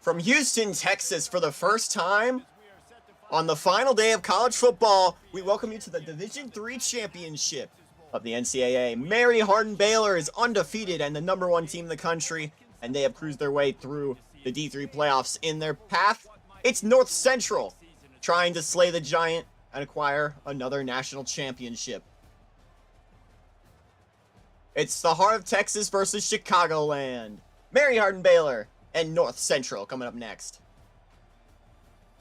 From Houston, Texas, for the first time on the final day of college football, we welcome you to the Division III championship of the NCAA. Mary Hardin-Baylor is undefeated and the #1 team in the country, and they have cruised their way through the D3 playoffs. In their path, it's North Central trying to slay the giant and acquire another national championship. It's the heart of Texas versus Chicagoland. Mary Hardin-Baylor and North Central coming up next.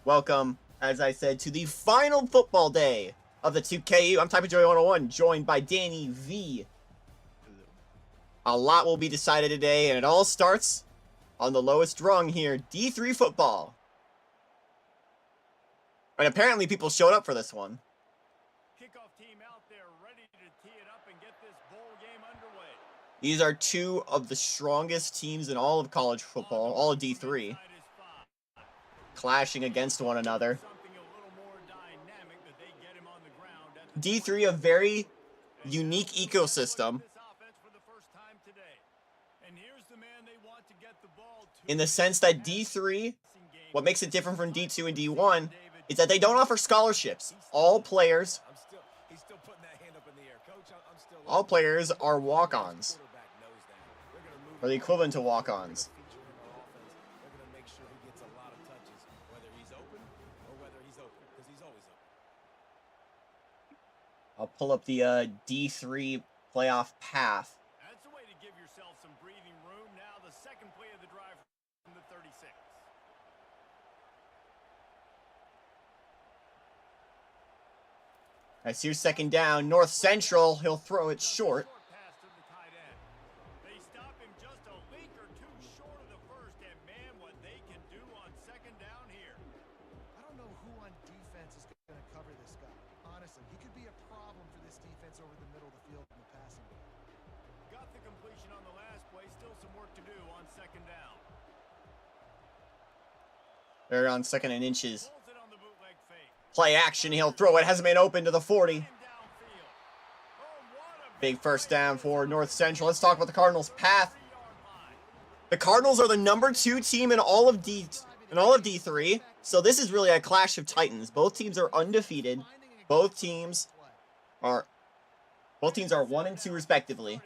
Welcome, as I said, to the final football day of the 2KU. I'm Type of Joy 101, joined by Danny V. A lot will be decided today, and it all starts on the lowest rung here, D3 football. And apparently people showed up for this one. Kickoff team out there ready to tee it up and get this bowl game underway. These are two of the strongest teams in all of college football, all of D3, clashing against one another. D3, a very unique ecosystem in the sense that D3, what makes it different from D2 and D1 is that they don't offer scholarships. All players are walk-ons, or the equivalent to walk-ons. I'll pull up the D3 playoff path. That's a way to give yourself some breathing room. Now the second play of the drive from the 36. As here's second down, North Central, he'll throw it short. They stop him just a leak or two short of the first, and man, what they can do on second down here. I don't know who on defense is going to cover this guy. Honestly, he could be a problem for this defense over the middle of the field in the passing game. Got the completion on the last play, still some work to do on second down. They're on second and inches. Play action, he'll throw it, hasn't been open to the 40. Big first down for North Central. Let's talk about the Cardinals' path. The Cardinals are the #2 team in all of D3, so this is really a clash of titans. Both teams are undefeated. Both teams are 1 and 2 respectively.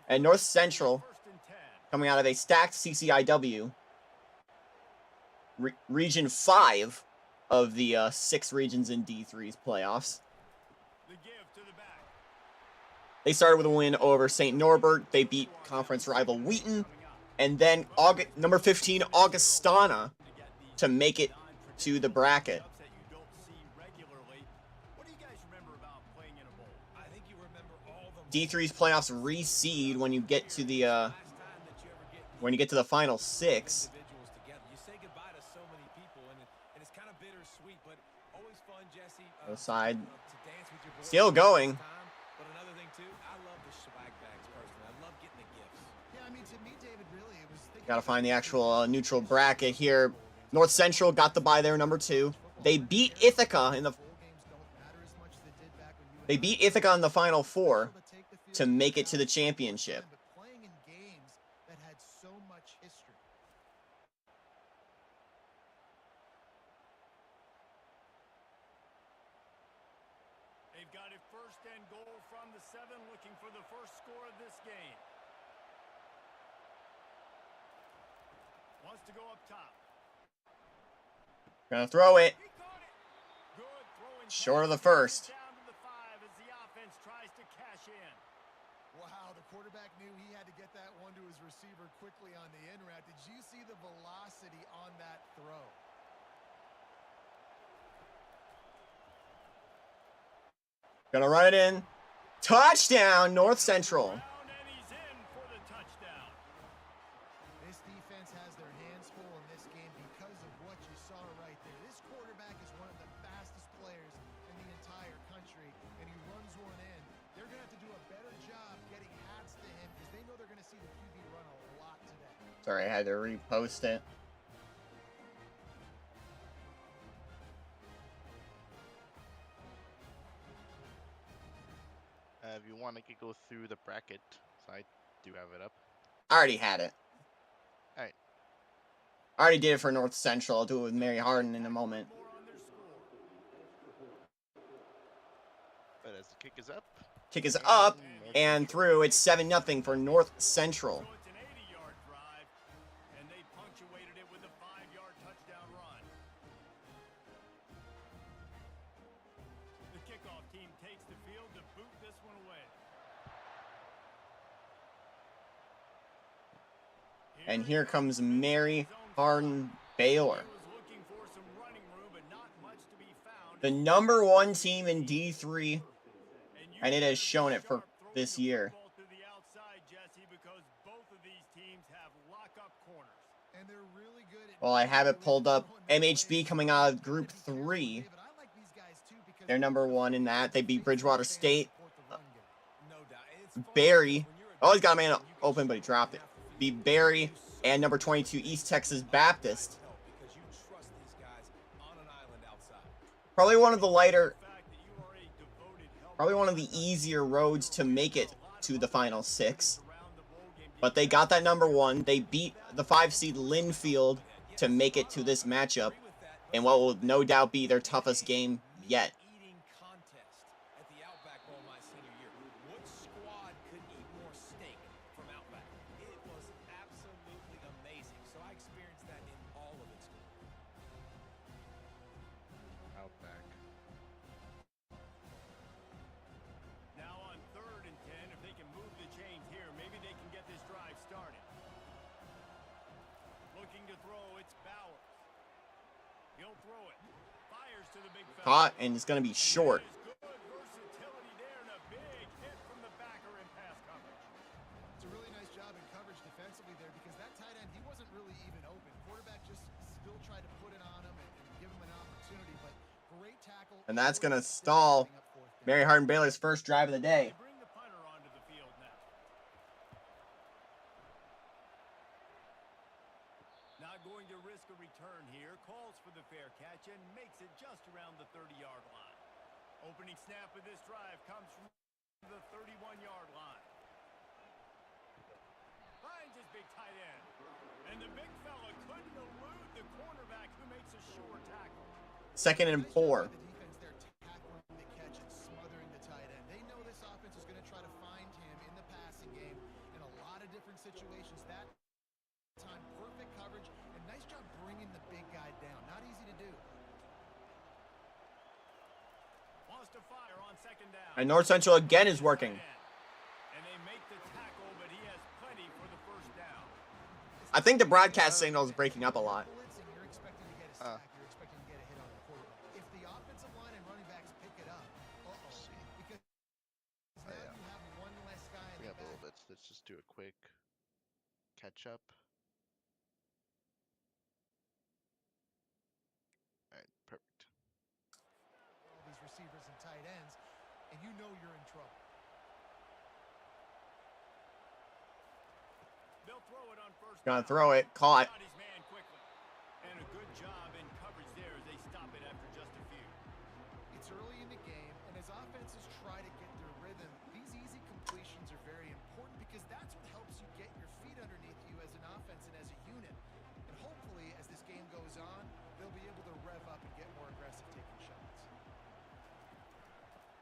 And North Central, coming out of a stacked CCIW, Region 5 of the 6 regions in D3's playoffs. They started with a win over St. Norbert. They beat conference rival Wheaton. And then #15, Augustana, to make it to the bracket. D3's playoffs reseed when you get to the final 6. Side still going. Gotta find the actual neutral bracket here. North Central got the bye there, #2. They beat Ithaca in the Final Four to make it to the championship. They've got it first and goal from the 7, looking for the first score of this game. Wants to go up top. Gonna throw it. Short of the first. Down to the 5 as the offense tries to cash in. Wow, the quarterback knew he had to get that one to his receiver quickly on the in route. Did you see the velocity on that throw? Gonna run it in. Touchdown, North Central. And he's in for the touchdown. This defense has their hands full in this game because of what you saw right there. This quarterback is one of the fastest players in the entire country, and he runs one in. They're going to have to do a better job getting hats to him because they know they're going to see the QB run a lot today. Sorry, I had to repost it. If you want, I could go through the bracket. So I do have it up. I already had it. Alright. I already did it for North Central. I'll do it with Mary Hardin in a moment. But as the kick is up. Kick is up and through. It's 7-0 for North Central. So it's an 80-yard drive, and they punctuated it with a 5-yard touchdown run. The kickoff team takes the field to boot this one away. And here comes Mary Hardin Baylor, the #1 team in D3, and it has shown it for this year. Well, I have it pulled up. MHB coming out of Group 3. They're #1 in that. They beat Bridgewater State. Barry. Oh, he's got a man open, but he dropped it. Beat Barry and number 22 East Texas Baptist. Probably one of the lighter, probably one of the easier roads to make it to the Final 6. But they got that #1. They beat the 5 seed Linfield to make it to this matchup, and what will no doubt be their toughest game yet. Caught, and it's going to be short. It's a really nice job in coverage defensively there, because that tight end, he wasn't really even open. Quarterback just still tried to put it on him and give him an opportunity, but great tackle. And that's going to stall Mary Hardin Baylor's first drive of the day. Not going to risk a return here. Calls for the fair catch and makes it just around the 30-yard line. Opening snap of this drive comes from the 31-yard line. Finds his big tight end. And the big fella couldn't elude the cornerback, who makes a sure tackle. 2nd and 4. The defense there tackling the catch and smothering the tight end. They know this offense is going to try to find him in the passing game in a lot of different situations. That time, perfect coverage, and nice job bringing the big guy down. Not easy to do. Wants to fire on 2nd down. And North Central again is working. And they make the tackle, but he has plenty for the 1st down. I think the broadcast signal is breaking up a lot. Blitzing, you're expecting to get a sack. You're expecting to get a hit on the quarterback. If the offensive line and running backs pick it up, because now you have one less guy in We the have a little back. bit. Let's just do a quick catch up. Alright, perfect. All these receivers and tight ends, and you know you're in trouble. They'll throw it on 1st Gonna down. throw it. Caught. Got his man quickly. And a good job in coverage there as they stop it after just a few. It's early in the game, and as offenses try to get their rhythm, these easy completions are very important, because that's what helps you get your feet underneath you as an offense and as a unit. And hopefully, as this game goes on, they'll be able to rev up and get more aggressive taking shots.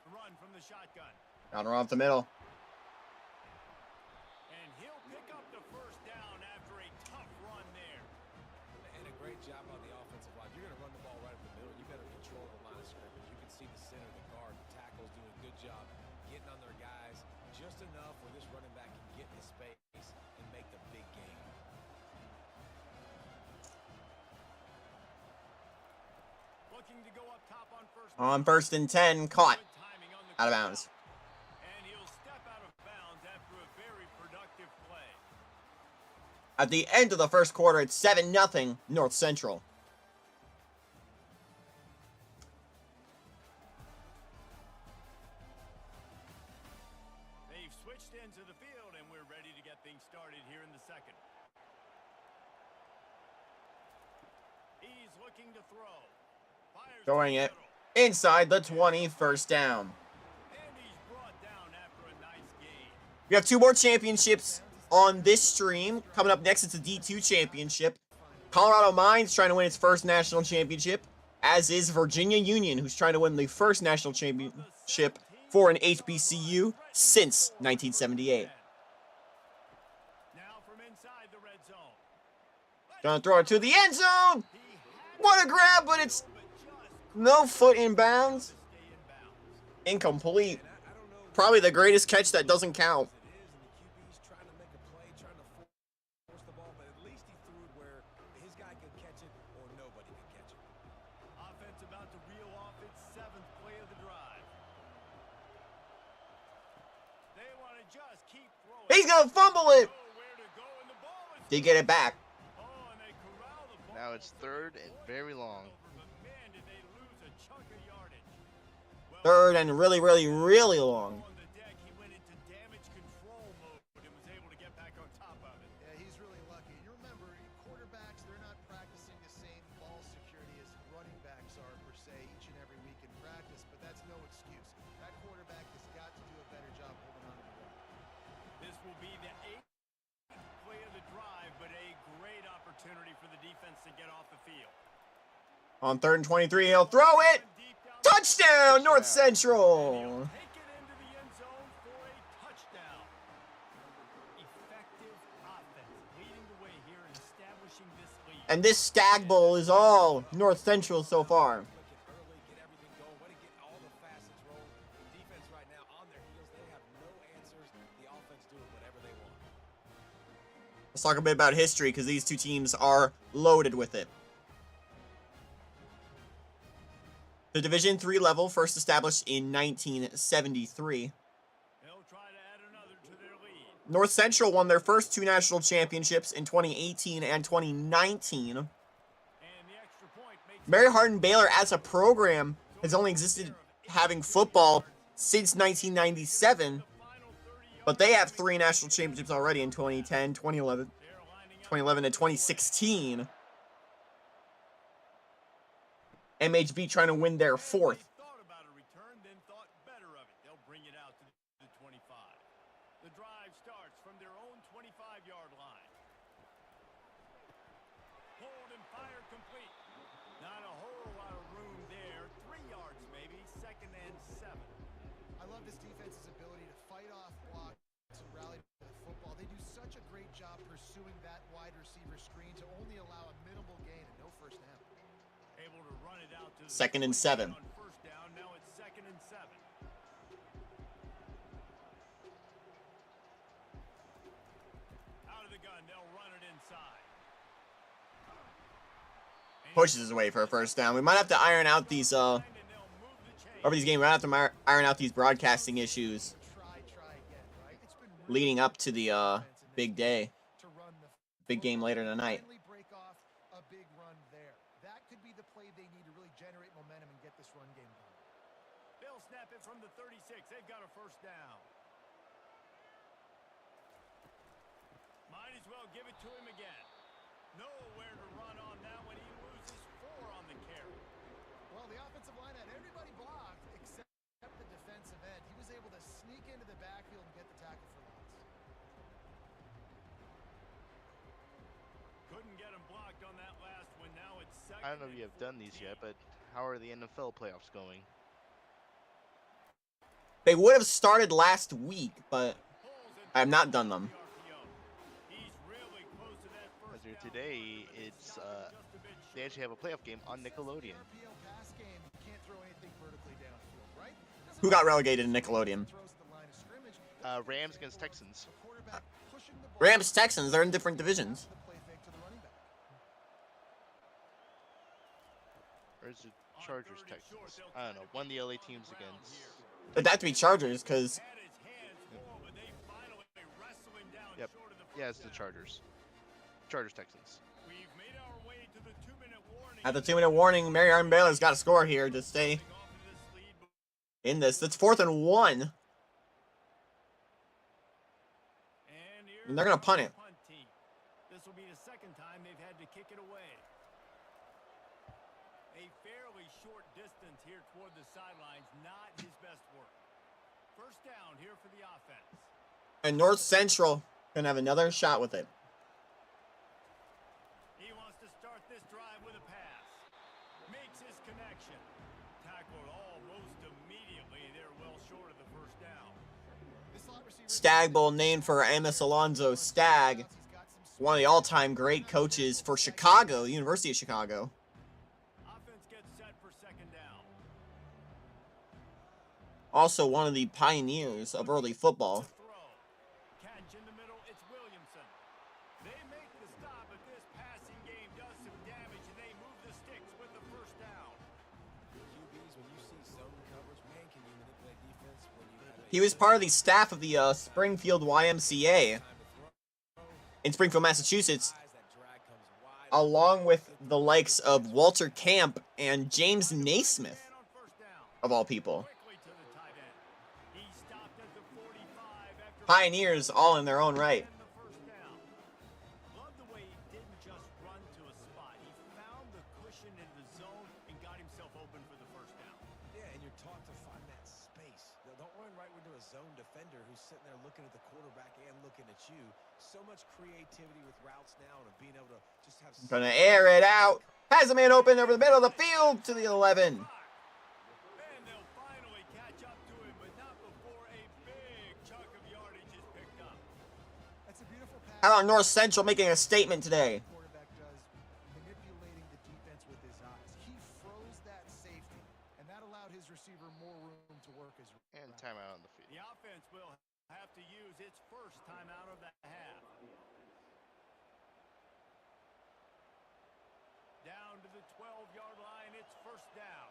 The run from the shotgun. Got her off the middle. And he'll pick up the 1st down after a tough run there. And a great job on the offensive line. You're going to run the ball right up the middle. You better control the line of scrimmage. You can see the center, the guard, the tackles doing a good job getting on their guys just enough where this running back can get in space and make the big game. Looking to go up top on 1st On 1st and 10. Caught. Good timing on the Out of cut bounds. out. And he'll step out of bounds after a very productive play. At the end of the 1st quarter, it's 7-0 North Central. They've switched into the field, and we're ready to get things started here in the 2nd. He's looking to throw. Fires Throwing to the it middle. inside the 20, 1st down. And he's brought down after a nice gain. We have 2 more championships on this stream. Coming up next, it's the D2 championship. Colorado Mines trying to win its first national championship, as is Virginia Union, who's trying to win the first national championship for an HBCU since 1978. Now from inside the red zone. Gonna throw it to the end zone. What a grab, but it's no foot in bounds. Incomplete. Probably the greatest catch that doesn't count. Offense about to reel off its 7th play of the drive. They want to just keep throwing. He's gonna fumble it. Nowhere to go, and the ball is Did he get it back? oh, and they corral the ball. Now it's 3rd and very long. But man, did they lose a chunk of yardage. Well, Third and really long. on the deck, he went into damage control mode and was able to get back on top of it. Yeah, he's really lucky. You remember, quarterbacks, they're not practicing the same ball security as running backs are, per se, each and every week in practice, but that's no excuse. That quarterback has got to do a better job holding on to the ball. This will be the 8th play of the drive, but a great opportunity for the defense to get off the field. On 3rd and 23, he'll throw it. Deep down Touchdown, North and he'll Central. take it into the end zone for a touchdown. Effective offense leading the way here and establishing this lead. And this Stag Bowl is all North Central so far. Early, get everything going, way to get all the facets rolling. Defense right now on their heels. They have no answers. The offense doing whatever they want. Let's talk a bit about history because these two teams are loaded with it. The Division III level first established in 1973. They'll try to add another to their lead. North Central won their first 2 national championships in 2018 and 2019. And the extra point makes Mary Hardin Baylor as a program has only existed having football since 1997, but they have 3 national championships already in 2010, 2011, 2011 and 2016. MHB trying to win their 4th. thought about a return, then thought better of it. They'll bring it out to the 25. The drive starts from their own 25-yard line. Hold and fire complete. Not a whole lot of room there. 3 yards maybe. 2nd and 7. I love this defense's ability to fight off blocks and rally to the football. They do such a great job pursuing that wide receiver screen to only allow a minimal gain and no first down. Able to run it out to the 2nd and 28 7. on first down. Now it's 2nd and 7. Out of the gun, they'll run it inside. Pushes his way for a first down. We might have to iron out these over these games. We might have to iron out these broadcasting issues Try again, right? It's been really leading up to the defense in big this day, to run the big game later tonight. finally break off a big run there. That could be the play they need to really generate momentum and get this run game going. They'll snap it from the 36. They've got a first down. Might as well give it to him again. Nowhere to run on that when he loses 4 on the carry. Well, the offensive line had everybody blocked except the defensive end. He was able to sneak into the backfield and get the tackle for loss. Couldn't get him blocked on that last one. Now it's 2nd. I don't know if you have done these yet, but how are the NFL playoffs going? They would have started last week, but I have not done them. He's really close to that As first of down. today, it's they actually have a playoff game on Nickelodeon. RPO pass game, you can't throw anything vertically downfield, right? Doesn't Who got matter relegated to Nickelodeon? throws to the line of scrimmage. Rams against Texans. The quarterback pushing the ball. Rams, Texans, they're in different divisions. The play fake to the running back. Or is it Chargers Texans? I don't know. One of the LA teams against. It'd have to be Chargers because Had his hands full, but they finally wrestle him down Yep. short of the Yeah, first it's the down. Chargers. Chargers Texans. We've made our way to the 2-minute warning. at the 2-minute warning, Mary Hardin Baylor's got to score here to stay Off of this lead, in this. It's 4th and 1. and And they're gonna punt it. punt team. This will be the 2nd time they've had to kick it away. A fairly short distance here toward the sidelines, not his best work. First down here for the offense. And North Central gonna have another shot with it. He wants to start this drive with a pass. Makes his connection. Tackled almost immediately. They're well short of the first down. This slot receiver Stag Bowl named for Amos Alonzo Stagg, one of the all-time great coaches for Chicago, University of Chicago. Offense gets set for second down. Also one of the pioneers of early football. Throw. Catch in the middle. It's Williamson. They make the stop, but this passing game does some damage, and they move the sticks with the first down. QBs, when you see zone coverage, man, can you manipulate defense when you have a He was part of the staff of the Springfield YMCA in Springfield, Massachusetts, guys that drag comes wide along with the likes of Walter Camp and James Naismith, Man on first down. of all people. Quickly to the tight end. He stopped at the 45 after Pioneers all in their own right. and the first down. Love the way he didn't just run to a spot. He found the cushion in the zone and got himself open for the first down. Yeah, and you're taught to find that space. Don't run right into a zone defender who's sitting there looking at the quarterback and looking at you. So much creativity with routes now and being able to just have. Gonna air it out. Has a man open over the middle of the field to the 11. And they'll finally catch up to him, but not before a big chunk of yardage is picked up. That's a beautiful pass. How about North Central making a statement today? Quarterback does, manipulating the defense with his eyes. He froze that safety, and that allowed his receiver more room to work his And route. timeout on the field. The offense will have to use its first timeout of the half. Down to the 12-yard line, it's first down.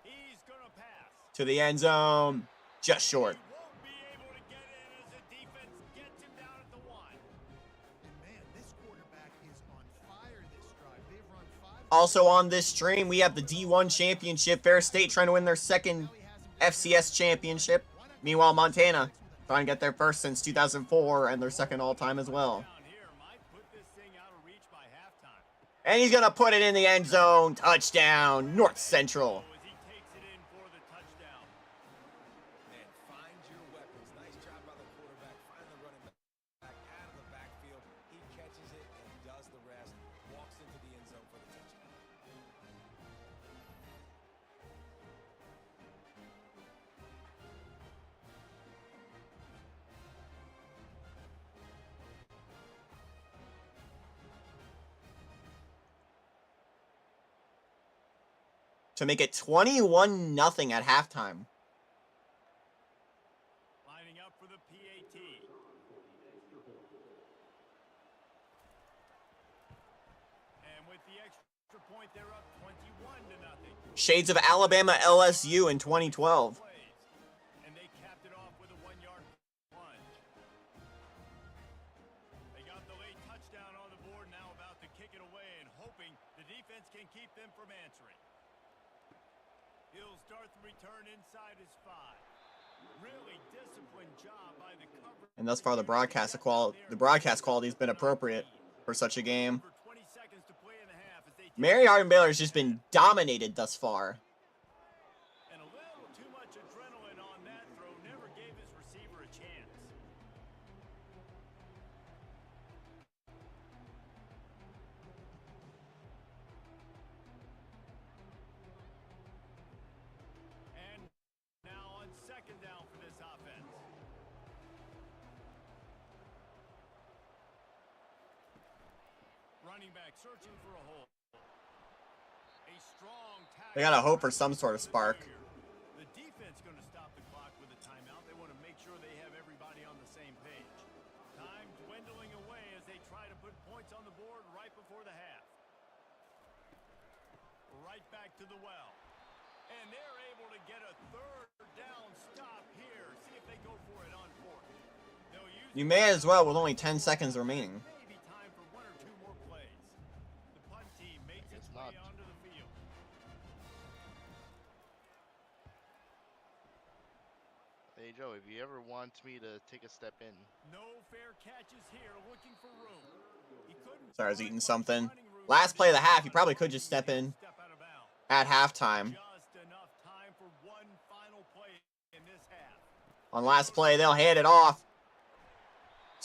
He's gonna pass. To the end zone. Just short. He won't be able to get in as the defense gets him down at the 1. And man, this quarterback is on fire this drive. They've run 5. Also on this stream, we have the D1 championship. Fair State trying to win their second FCS championship. Meanwhile, Montana trying to get their first since 2004 and their second all-time as well. Down here might put this thing out of reach by halftime. And he's going to put it in the end zone. Touchdown, North Central. As he takes it in for the touchdown. Man, find your weapons. Nice job by the quarterback. Find the running back out of the backfield. He catches it and does the rest. Walks into the end zone for the touchdown. To make it 21-0 at halftime. Lining up for the PAT. And with the extra point, they're up 21-0. Shades of Alabama LSU in 2012. Plays. And they capped it off with a 1-yard plunge. They got the late touchdown on the board, now about to kick it away and hoping the defense can keep them from answering. He'll start the return inside his 5. Really disciplined job by the cover. And thus far, the broadcast quality has been appropriate for such a game. For 20 seconds to play in the half as they Mary Hardin Baylor has just been dominated thus far. and a little too much adrenaline on that throw never gave his receiver a chance. And now on second down for this offense. Running back searching for a hole. A strong tackle. They gotta hope for some sort of spark. The defense going to stop the clock with a timeout. They want to make sure they have everybody on the same page. Time dwindling away as they try to put points on the board right before the half. Right back to the well. And they're able to get a third down stop here. See if they go for it on 4th. They'll use You may as well with only 10 seconds remaining. maybe time for 1 or 2 more plays. The punt team makes its It's way not. onto the field. Hey Joe, if you ever want me to take a step in, No fair catches here, looking for room. He couldn't Sorry, I was find eating much something. running room Last play of the half, you inside. probably could just step in Step out of bounds. at halftime. Just enough time for one final play in this half. On last play, they'll hand it off.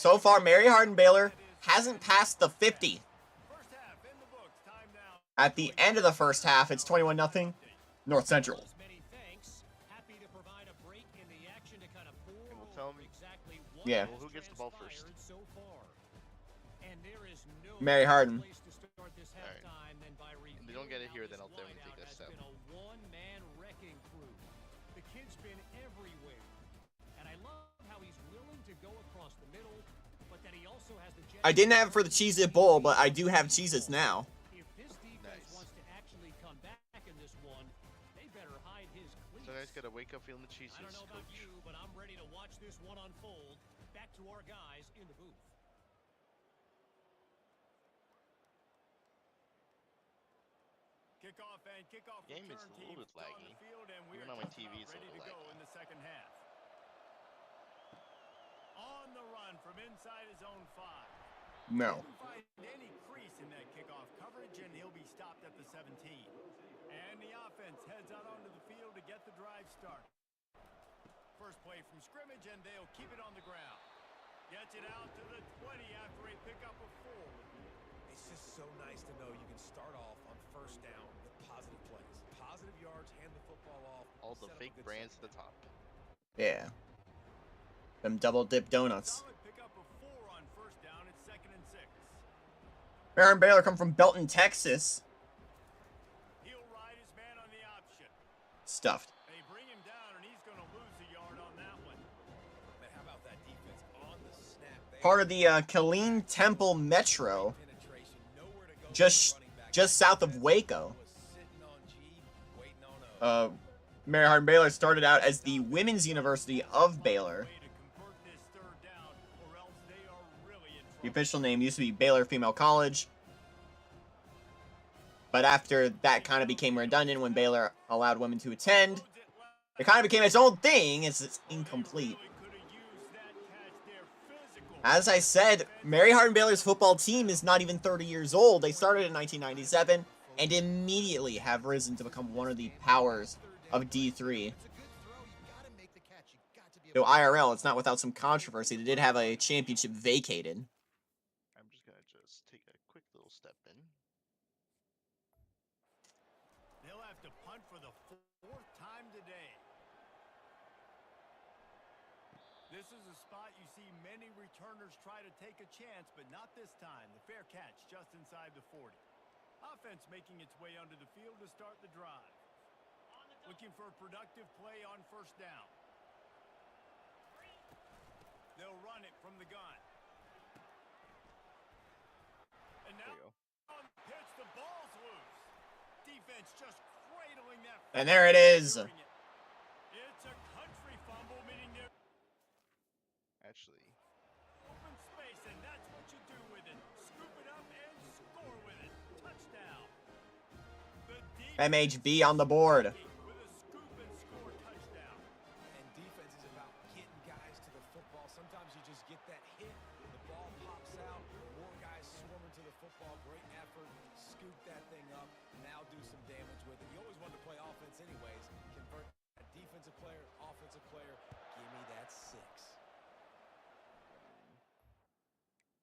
So far, Mary Hardin-Baylor hasn't passed the 50. First half in the books. Time now. At the end of the first half, it's 21-0 North Central. Many thanks. Happy to provide a break in the action to kind of And we'll tell them exactly what Yeah. Well, who gets the ball first? so far. And there is no Mary Hardin. place to start this Alright. halftime than by And they don't get it reviewing here, how then this I'll definitely lineout take a has step. been a one-man wrecking crew. The kid's been everywhere. And I love how he's willing to go across the middle, but that he also has the I didn't have it for the Cheez-It Bowl, but I do have Cheez-Its now. If this defense Nice. wants to actually come back in this one, they better hide his cleats. So I just gotta wake up feeling the cheeses, I don't know about coach. you, but I'm ready to watch this one unfold. Back to our guys in the booth. Kickoff and kickoff Game is return a little teams bit on laggy. the field, and we're Even on my just TV, about it's a ready little to go laggy. in the second half. On the run from inside his own 5. No. Didn't find any crease in that kickoff coverage, and he'll be stopped at the 17. And the offense heads out onto the field to get the drive started. First play from scrimmage, and they'll keep it on the ground. Gets it out to the 20 after a pickup of 4. It's just so nice to know you can start off on first down with positive plays. Positive yards, hand the football off. All the set up a fake good brands second to the top. Yeah. Them double dip donuts. Solid pickup of 4 on first down. It's 2nd and 6. Mary Hardin-Baylor come from Belton, Texas. He'll ride his man on the option. Stuffed. They bring him down, and he's going to lose a yard on that one. Man, how about that defense on the snap? They Part of the Killeen Temple Metro, penetration, nowhere to go for just the running back. just south of Waco. Was sitting on G, waiting on O. Mary Hardin-Baylor started out as the Women's University of Baylor. Way to convert this third down, or else they are really in The trouble. official name used to be Baylor Female College. But after that kind of became redundant when Baylor allowed women to attend, Loads it left. it kind of became its own thing as it's incomplete. Really could have used that catch there. Physical. As I said, Mary Hardin-Baylor's football team is not even 30 years old. They started in 1997 and immediately have risen to become one of the powers of D3. It's a good throw. You gotta make the catch. You got to be Though able to IRL, it's not without some controversy. They did have a championship vacated. I'm just gonna take a quick little step in. They'll have to punt for the 4th time today. This is a spot you see many returners try to take a chance, but not this time. The fair catch just inside the 40. Offense making its way onto the field to start the drive. Looking for a productive play on first down. They'll run it from the gun. And There now you go. on the pitch, the ball's loose. Defense just cradling that. And there it is. during it. It's a country fumble, meaning they're Actually, open space, and that's what you do with it. Scoop it up and score with it. Touchdown. The defense MHB on the board. with a scoop and score touchdown. And defense is about getting guys to the football. Sometimes you just get that hit, the ball pops out, more guys swarming to the football. Great effort, scoop that thing up, now do some damage with it. You always wanted to play offense anyways. Convert that defensive player, offensive player. Give me that 6.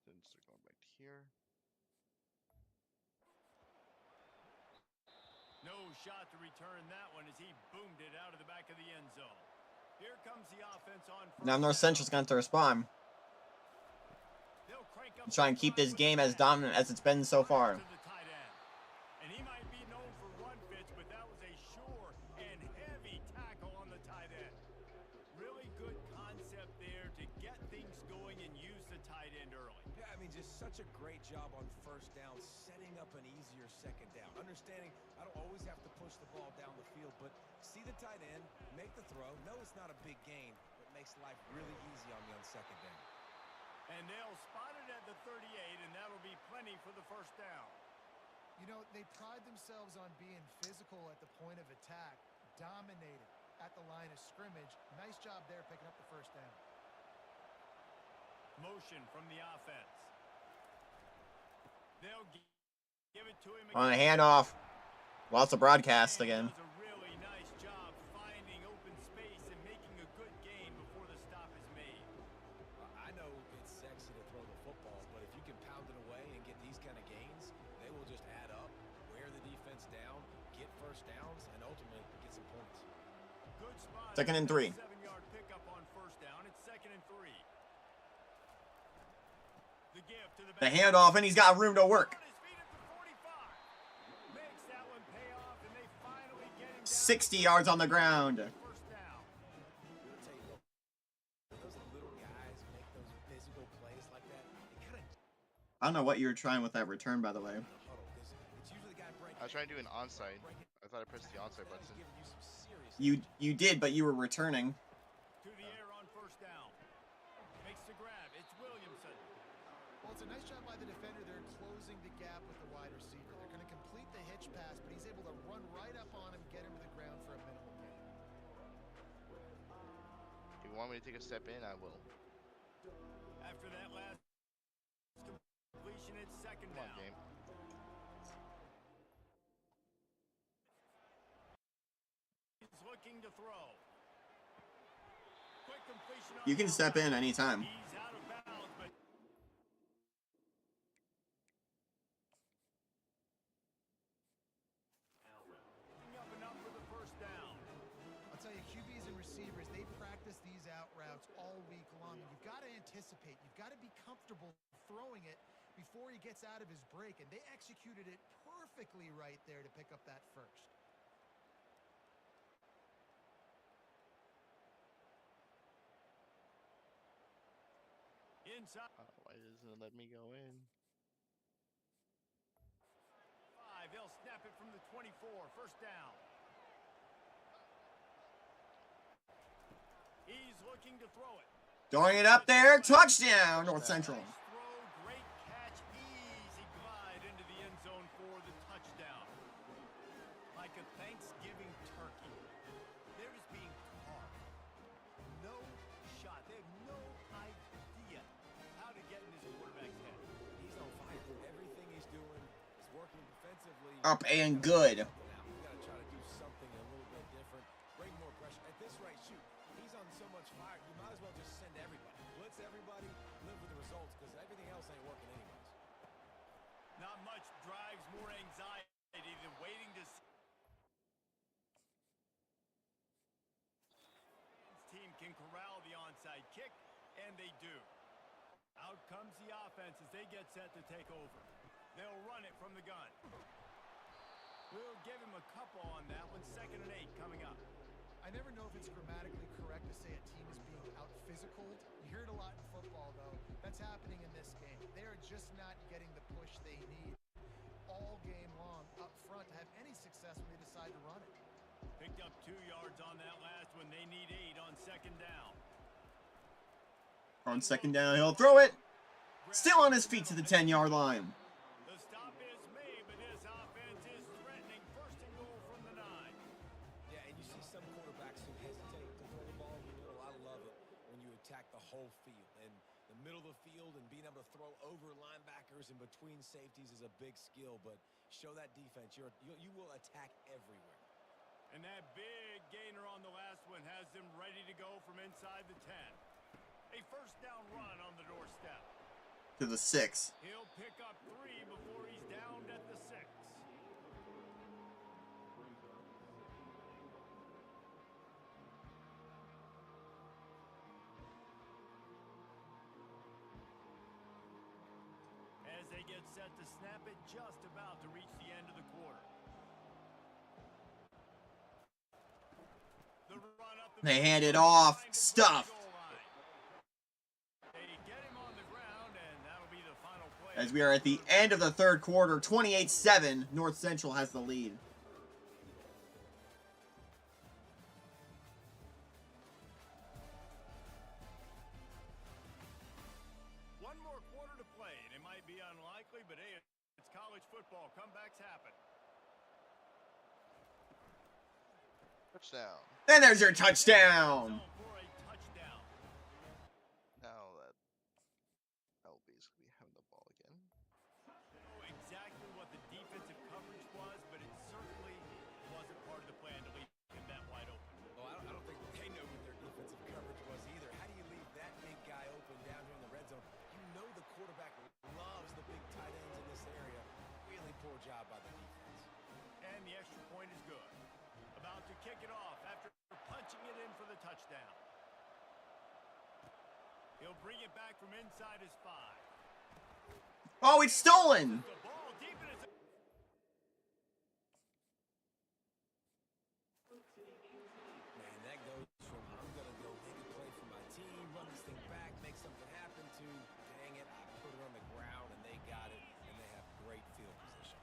then start going back to here. No shot to return that one as he boomed it out of the back of the end zone. Here comes the offense on first Now North down. Central's going to respond. They'll crank up And try and the keep drive this with game the as pass. dominant as it's been so far. To the tight end. And he might be known for run fits, but that was a sure and heavy tackle on the tight end. Really good concept there to get things going and use the tight end early. Yeah, I mean, just such a great job on first down, setting up an easier second down. Understanding I don't always have to push the ball down the field, but see the tight end, make the throw. No, it's not a big gain, but makes life really easy on me on second down. And they'll spot it at the 38, and that'll be plenty for the first down. You know, they pride themselves on being physical at the point of attack, dominated at the line of scrimmage. Nice job there picking up the first down. Motion from the offense. They'll give it to him On a again. handoff. Lots of broadcast And again. does a really nice job finding open space and making a good gain before the stop is made. I know it's sexy to first downs and ultimately get some points. Good spot. 2nd and 3. 7-yard pickup on first down. It's 2nd and 3. The gift to The handoff, and he's got room to work. 60 yards on the ground. First down. I'll tell you what, those little guys make those physical plays like that. They kind of I don't know what you were trying with that return, by the way. huddle because it's usually the guy breaking. I was trying to do an onside. I thought I pressed the onside button. Giving you some serious. You did, but you were returning. To the air on first down. Makes the grab. It's Williamson. Well, it's a nice job by the defender there, closing the gap with the wide receiver. They're going to complete the hitch pass, but he's able to run right up on him, get him to the ground for a minimal gain. If you want me to take a step in, I will. After that last completion, it's 2nd Come on, down. game. He's looking to throw. Quick completion on You can the step in anytime. He's out of bounds, but up enough for the first down. I'll tell you, QBs and receivers, they practice these out routes all week long. And you've got to anticipate. You've got to be comfortable throwing it before he gets out of his break. And they executed it perfectly right there to pick up that first. Inside Why doesn't it let me go in? 5, they'll snap it from the 24. First down. He's looking to throw it. Throwing it up there. Touchdown, North Central. Nice throw, great catch, easy glide into the end zone for the touchdown. Like a Thanksgiving turkey. They're just being taught. No shot. They have no idea how to get in this quarterback's head. He's on fire. Everything he's doing is working defensively. Up and good. Now we got to try to do something a little bit different. Bring more pressure. At this rate, shoot. He's on so much fire. You might as well just send everybody. Blitz everybody. Live with the results because everything else ain't working anyways. Not much drives more anxiety than waiting to see. Team can corral the onside kick, and they do. Out comes the offense as they get set to take over. They'll run it from the gun. We'll give him a couple on that one. 2nd and 8 coming up. I never know if it's grammatically correct to say a team is being out-physicaled. You hear it a lot in football, though. That's happening in this game. They are just not getting the push they need all game long up front to have any success when they decide to run it. Picked up 2 yards on that last one. They need 8 on 2nd down. On 2nd down, he'll throw it. Still on his feet to the 10-yard line. The stop is made, but this offense is threatening. 1st and goal from the 9. Yeah, and you see some quarterbacks who hesitate to throw the ball. You know, I love it when you attack the whole field. And the middle of the field and being able to throw over linebackers and between safeties is a big skill. But show that defense. You will attack everywhere. And that big gainer on the last one has them ready to go from inside the 10. A 1st down run on the doorstep. To the 6. He'll pick up 3 before he's downed at the 6. As they get set to snap it, just about to reach the end of the quarter. The run up the They hand it off. Stuffed. They get him on the ground, and that'll be the final play. As we are at the end of the 3rd quarter, 28-7, North Central has the lead. One more quarter to play, and it might be unlikely, but hey, it's college football. Comebacks happen. Touchdown. And there's your touchdown. For a touchdown. Now that'll basically have the ball again. Know exactly what the defensive coverage was, but it certainly wasn't part of the plan to leave him that wide open. Well, I don't think they know what their defensive coverage was either. How do you leave that big guy open down here in the red zone? You know the quarterback loves the big tight ends in this area. Really poor job by the defense. And the extra point is good. He'll bring it back from inside his 5. Oh, it's stolen. The ball deep in his... Man, that goes from I'm gonna go make a play for my team, run this thing back, make something happen to dang it, I put it on the ground and they got it, and they have great field position.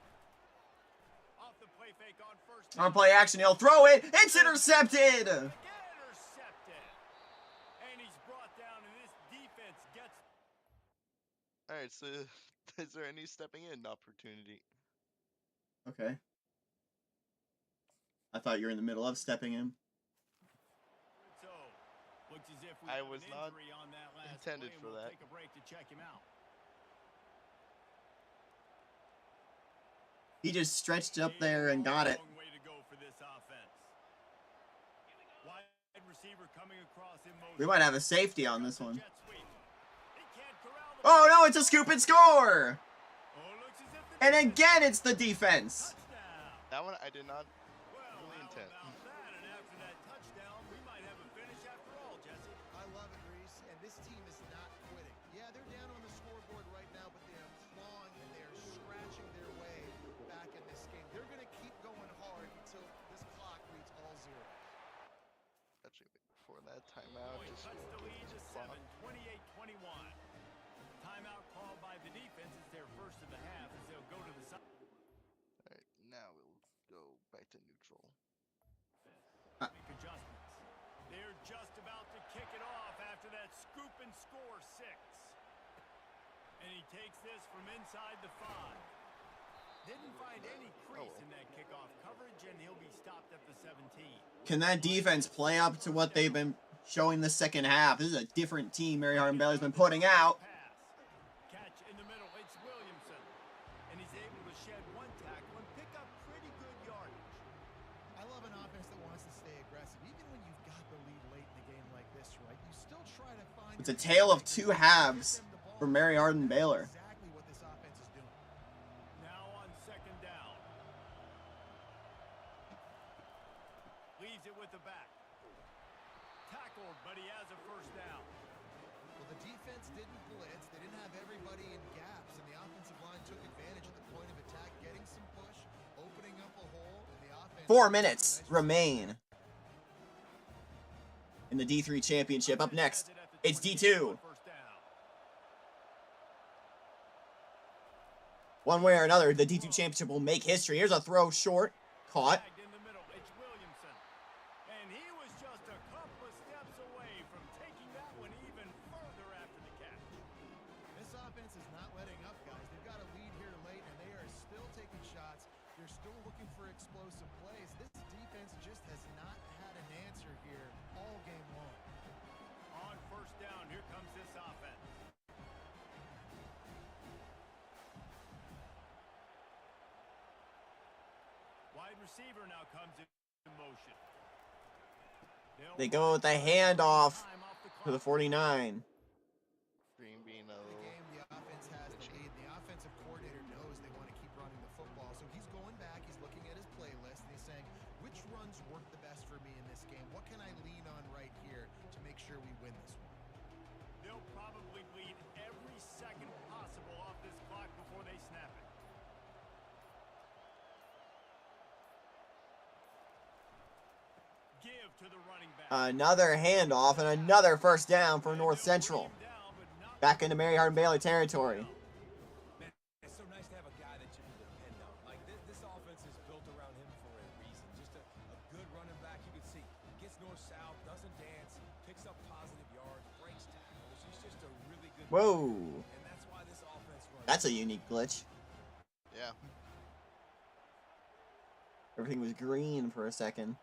Off the play fake on first. On play action, he'll throw it. It's intercepted. Again intercepted. And he's brought down, and this defense gets... All right, so is there any stepping in opportunity? Okay. I thought you were in the middle of stepping in. So, looks as if we I have was an not injury on that last intended play, and for we'll that. Take a break to check him out. He just stretched up there and got it. Long way to go for this offense. Wide receiver coming across in motion. We might have a safety on this one. Jet sweep. He can't corral the... Oh no, it's a scoop and score. Oh, looks as if the And defense... again, it's the defense. Touchdown. That one I did not Well, really how intend. about that? And after that touchdown, we might have a finish after all, Jesse. I love it, Reese, and this team is not quitting. Yeah, they're down on the scoreboard right now, but they are clawing and they are scratching their way back in this game. They're going to keep going hard until this clock reads all zero. Actually, before that timeout, Boy, just cuts the get lead to this clock. 7, 28-21. Timeout called by the defense. It's their first of the half as they'll go to the side. All right, now we'll go back to neutral. Make adjustments. They're just about to kick it off after that scoop and score 6. And he takes this from inside the 5. Didn't find any crease in that kickoff coverage, and he'll be stopped at the 17. Can that defense play up to what they've been showing the second half? This is a different team Mary Hardin-Bailey's been putting out. Pass. Catch in the middle. It's Williamson. And he's able to shed one tackle and pick up pretty good yardage. I love an offense that wants to stay aggressive. Even when you've got the lead late in the game like this, right? You still try to find... It's a tale of two halves for Mary Hardin-Baylor. Exactly what this offense is doing. Now on second down. Leaves it with the back. Tackled, but he has a first down. Well, the defense didn't blitz. They didn't have everybody in gaps, and the offensive line took advantage at the point of attack, getting some push, opening up a hole, and the offense... 4 minutes remain in the D3 championship. Up next, it's D2. First down. One way or another, the D2 championship will make history. Here's a throw short, caught. Tagged in the middle. It's Williamson. And he was just a couple of steps away from taking that one even further after the catch. This offense is not letting up, guys. They've got a lead here late, and they are still taking shots. They're still looking for explosive plays. This defense just has not had an answer here all game long. On first down, here comes this offense. Wide receiver now comes in motion. They go with the handoff Time off the to the clock. 49. Green being a The little... game, the offense has the lead. The offensive coordinator knows they want to keep running the football, so he's going back, he's looking at his playlist, and he's saying, which runs work the best for me in this game? What can I lean on right here to make sure we win this one? They'll probably bleed every second possible off this clock before they snap it. Give to the running back. Another handoff and another first down for North Central. Back into Mary Hardin-Bailey territory. Man, it's so nice to have a guy that you can depend on. Like this offense is built around him for a reason. Just a good running back. You can see gets north-south, doesn't dance, picks up positive yards, breaks tackles. He's just a really good Whoa. player. And that's why this offense runs. That's a unique glitch. Yeah. Everything was green for a second.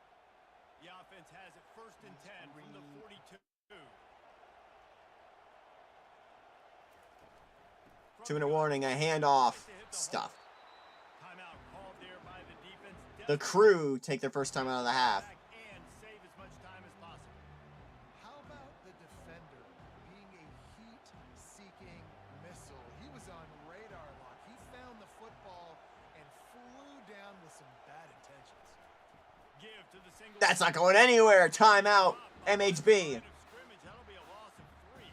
The offense has it first and 10 from the 42. 2-minute warning, a handoff. Stuff. Timeout called there by the defense. The crew take their first time out of the half. And save as much time as possible. How about the defender being a heat-seeking missile? He was on radar lock. He found the football and flew down with some bad intentions. Give to the single. That's not going anywhere. Timeout. MHB. That'll be a loss of 3.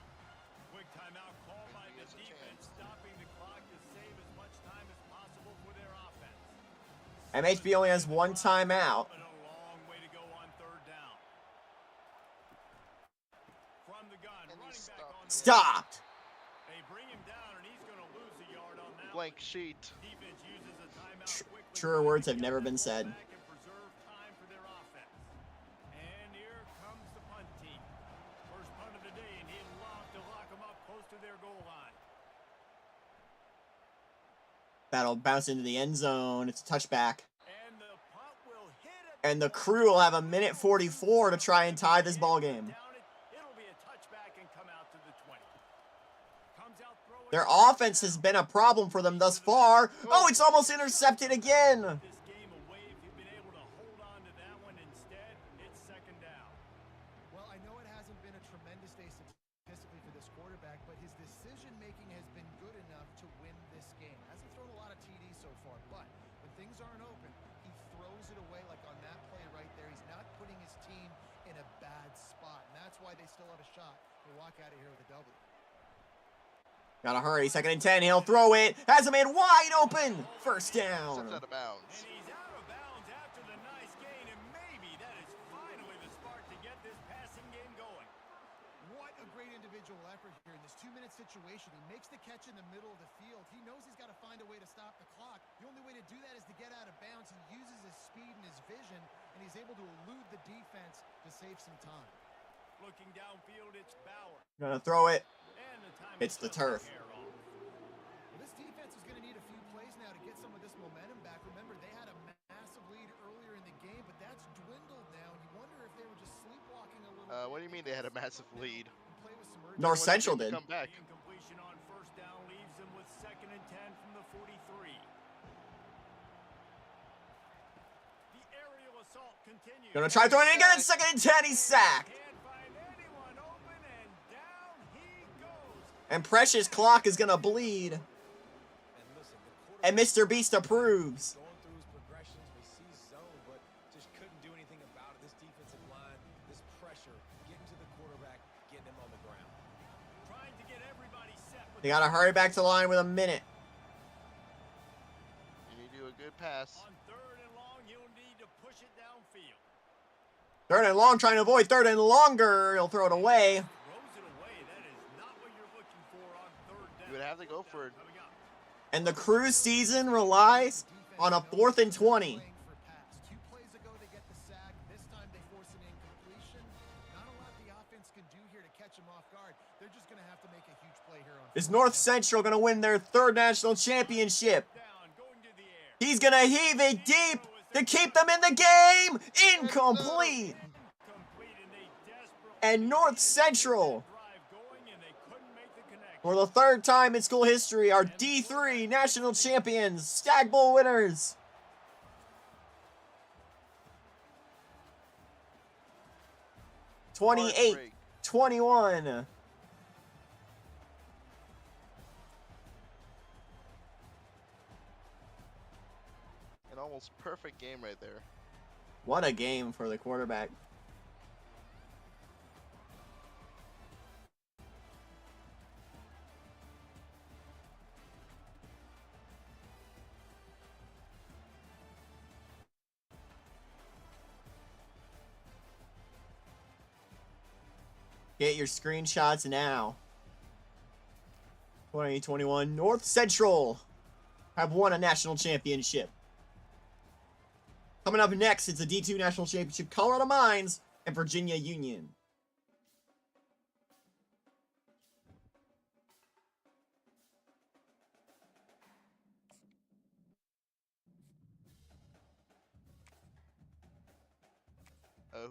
MHB only has one timeout. But a long way to go on third down. From the gun, And he running back stopped. on the Stopped. They bring him down, and he's going to lose a yard on that. Blank sheet. Defense uses a timeout quickly. Truer words have never been said. Back and preserve time for their offense. And here comes the punt team. First punt of the day, and he'd love to lock them up close to their goal line. That'll bounce into the end zone. It's a touchback. And the punt will hit it. And the Crew will have a minute 44 to try and tie this ball game. Down it. It'll be a touchback and come out to the 20. Comes out throwing. Their offense has been a problem for them thus far. Oh, it's almost intercepted again. This game away, if you've been able to hold on to that one instead, it's second down. Well, I know it hasn't been a tremendous day statistically for this quarterback, but his decision-making has been good enough to win this game. Hasn't thrown a lot of TDs so far, but when things aren't open, he throws it away like on that play right there. He's not putting his team in a bad spot, and that's why they still have a shot to walk out of here with a W. Gotta hurry. 2nd and 10. He'll throw it. Has a man wide open. First down. Steps out of bounds. And he's out of bounds after the nice gain, and maybe that is finally the spark to get this passing game going. What a great individual effort here in this 2-minute situation. He makes the catch in the middle of the field. He knows he's got to find a way to stop the clock. The only way to do that is to get out of bounds. He uses his speed and his vision, and he's able to elude the defense to save some time. Looking downfield, it's Bauer. Gonna throw it. And the time It's is the up for turf. hair off. Well, this defense is going to need a few plays now to get some of this momentum back. Remember, they had a massive lead earlier in the game, but that's dwindled now. You wonder if they were just sleepwalking a little What do you mean they had a massive lead? and play with some North urgency. Central They did. Come back. The incompletion on first down leaves them with 2nd and 10 from the 43. The aerial assault continues. Gonna try throwing it again. 2nd and 10. He's sacked. Can't find anyone open, and down he goes. And Precious Clock is gonna bleed. And listen, the And Mr. Beast approves. going through his progressions, we see zone, but just couldn't do anything about it. This defensive line, this pressure, getting to the quarterback, getting him on the ground. Trying to get everybody set with They gotta hurry back to the line with a minute. You need to do a good pass. on 3rd and long, he'll need to push it downfield. 3rd and long, trying to avoid 3rd and longer. He'll throw it away. Throws it away. That is not what you're looking for on 3rd down. You would have to go for it. Coming up. And the Crew season relies on a 4th and 20. Playing for pass. 2 plays ago, they get the sack. This time, they force an incompletion. Not a lot the offense can do here to catch him off guard. They're just going to have to make a huge play here on. Is 4th North down. Central gonna win their 3rd national championship? Down, going to the air. He's gonna heave it deep to keep them in the game. Incomplete. Complete, and they desperately And North Central, drive going, and they couldn't make the connection. for the 3rd time in school history, are D3 national champions, Stag Bowl winners. Heartbreak. 28-21. An almost perfect game right there. What a game for the quarterback. Get your screenshots now. 2021 North Central have won a national championship. Coming up next, it's the D2 National Championship, Colorado Mines and Virginia Union.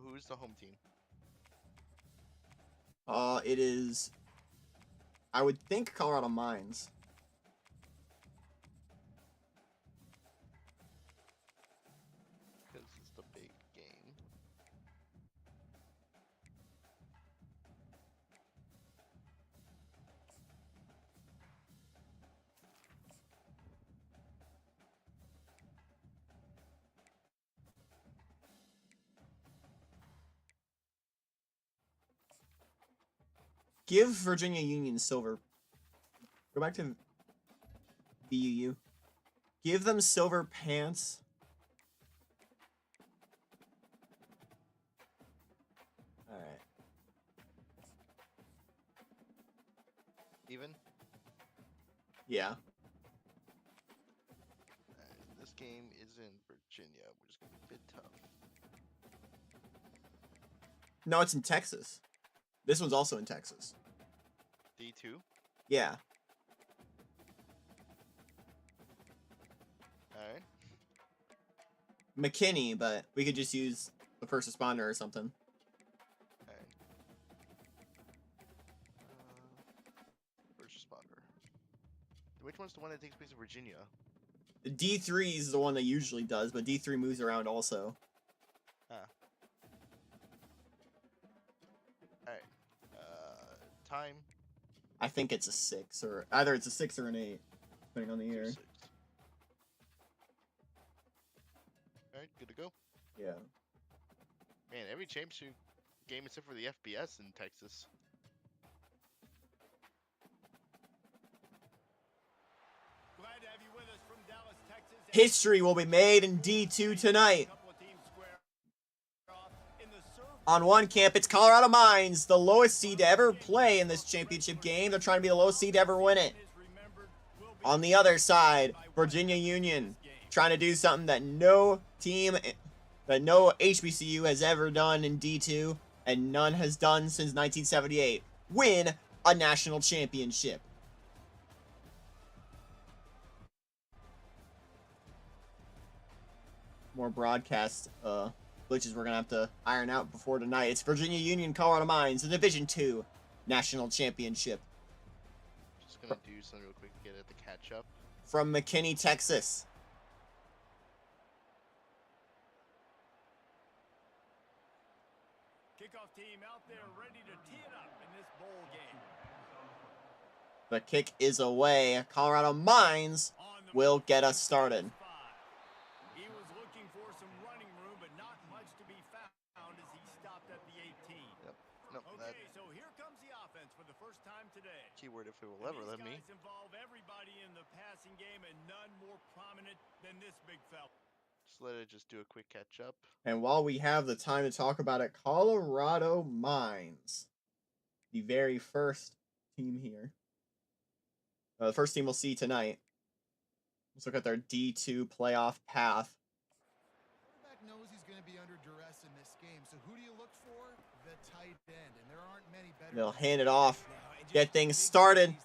Who's the home team? It is, I would think, Colorado Mines. Because it's the big game. Give Virginia Union silver. Go back to BUU. Give them silver pants Even? Yeah. This game is in Virginia, which is going to be a bit tough. No, it's in Texas. This one's also in Texas. D2? Yeah. Alright. McKinney, but we could just use the first responder or something. Alright. First responder. Which one's the one that takes place in Virginia? The D3 is the one that usually does, but D3 moves around also. Alright. Time. I think it's a 6, or either it's a 6 or an 8, depending on the year. 6. Alright, good to go. Yeah. Man, every championship game except for the FBS in Texas. Glad to have you with us from Dallas, Texas. History will be made in D2 tonight. Couple of teams square off in the serve. On one camp, it's Colorado Mines, the lowest seed to ever play in this championship game. They're trying to be the lowest seed to ever win it. On the other side, Virginia Union, trying to do something that no HBCU has ever done in D2, and none has done since 1978. Win a national championship. More broadcast glitches we're gonna have to iron out before tonight. It's Virginia Union, Colorado Mines, the Division II National Championship Just gonna do something real quick to get it to catch up. from McKinney, Texas. Kickoff team out there ready to tee it up in this bowl game. The kick is away. Colorado Mines On the will move, get us started. He was looking for some running room, but not much to be found as he stopped at the 18. Yep. Nope, that Okay, so here comes the offense for the first time today. keyword if it will And ever these let me. guys involve everybody in the passing game, and none more prominent than this big fella. Just let it just do a quick catch up. And while we have the time to talk about it, Colorado Mines, the very first team here. The first team we'll see tonight. Let's look at their D2 playoff path. Quarterback knows he's going to be under duress in this game, so who do you look for? The tight end, and there aren't many better. They'll hand it off, get things started.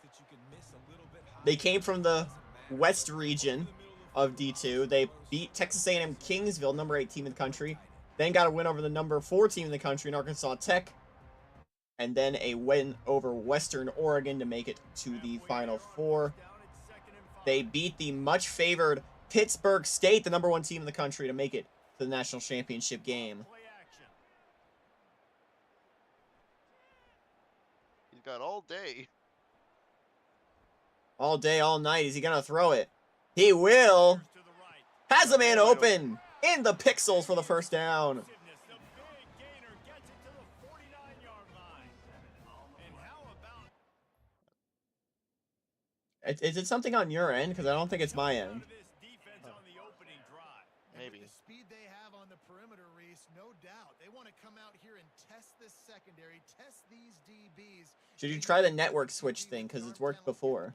They came from the West region of D2. They beat Texas A&M Kingsville, number 8 team in the country. Then got a win over the number 4 team in the country in Arkansas Tech. And then a win over Western Oregon to make it to the Final Four. They beat the much favored Pittsburgh State, the number 1 team in the country, to make it to the national championship game. Play action. He's got all day. All day, all night. Is he going to throw it? He will. To the right. Has a man open in the pixels for the first down. The big gainer gets it to the 49-yard line. And how about Is it something on your end? Because I don't think it's my out end. of this defense on the opening drive? Maybe. With the speed they have on the perimeter, Reese, no doubt. They want to come out here and test this secondary, test these DBs. Should you try the network switch thing? Because it's worked before.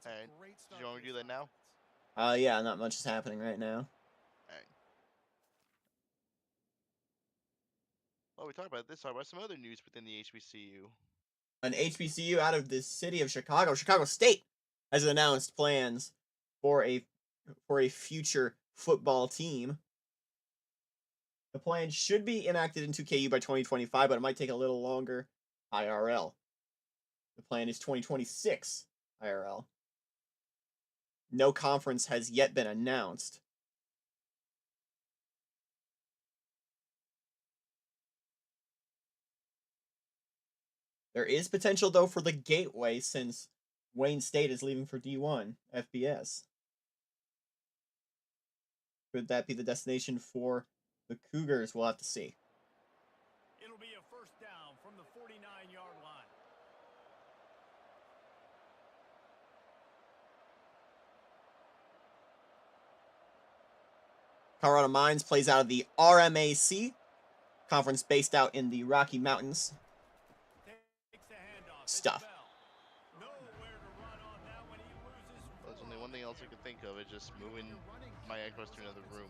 Alright. Do you want me to do that now? Yeah, not much is happening right now. Alright. Well, we talked about this. Talk about some other news within the HBCU. An HBCU out of the city of Chicago, Chicago State, has announced plans for a future football team. The plan should be enacted in 2KU by 2025, but it might take a little longer IRL. The plan is 2026 IRL. No conference has yet been announced. There is potential, though, for the Gateway since Wayne State is leaving for D1 FBS. Could that be the destination for the Cougars? We'll have to see. It'll be a first down from the 49-yard line. Colorado Mines plays out of the RMAC, conference based out in the Rocky Mountains. Takes the handoff. It's Stuff. Bell. No something else I could think of is just moving my across to another room,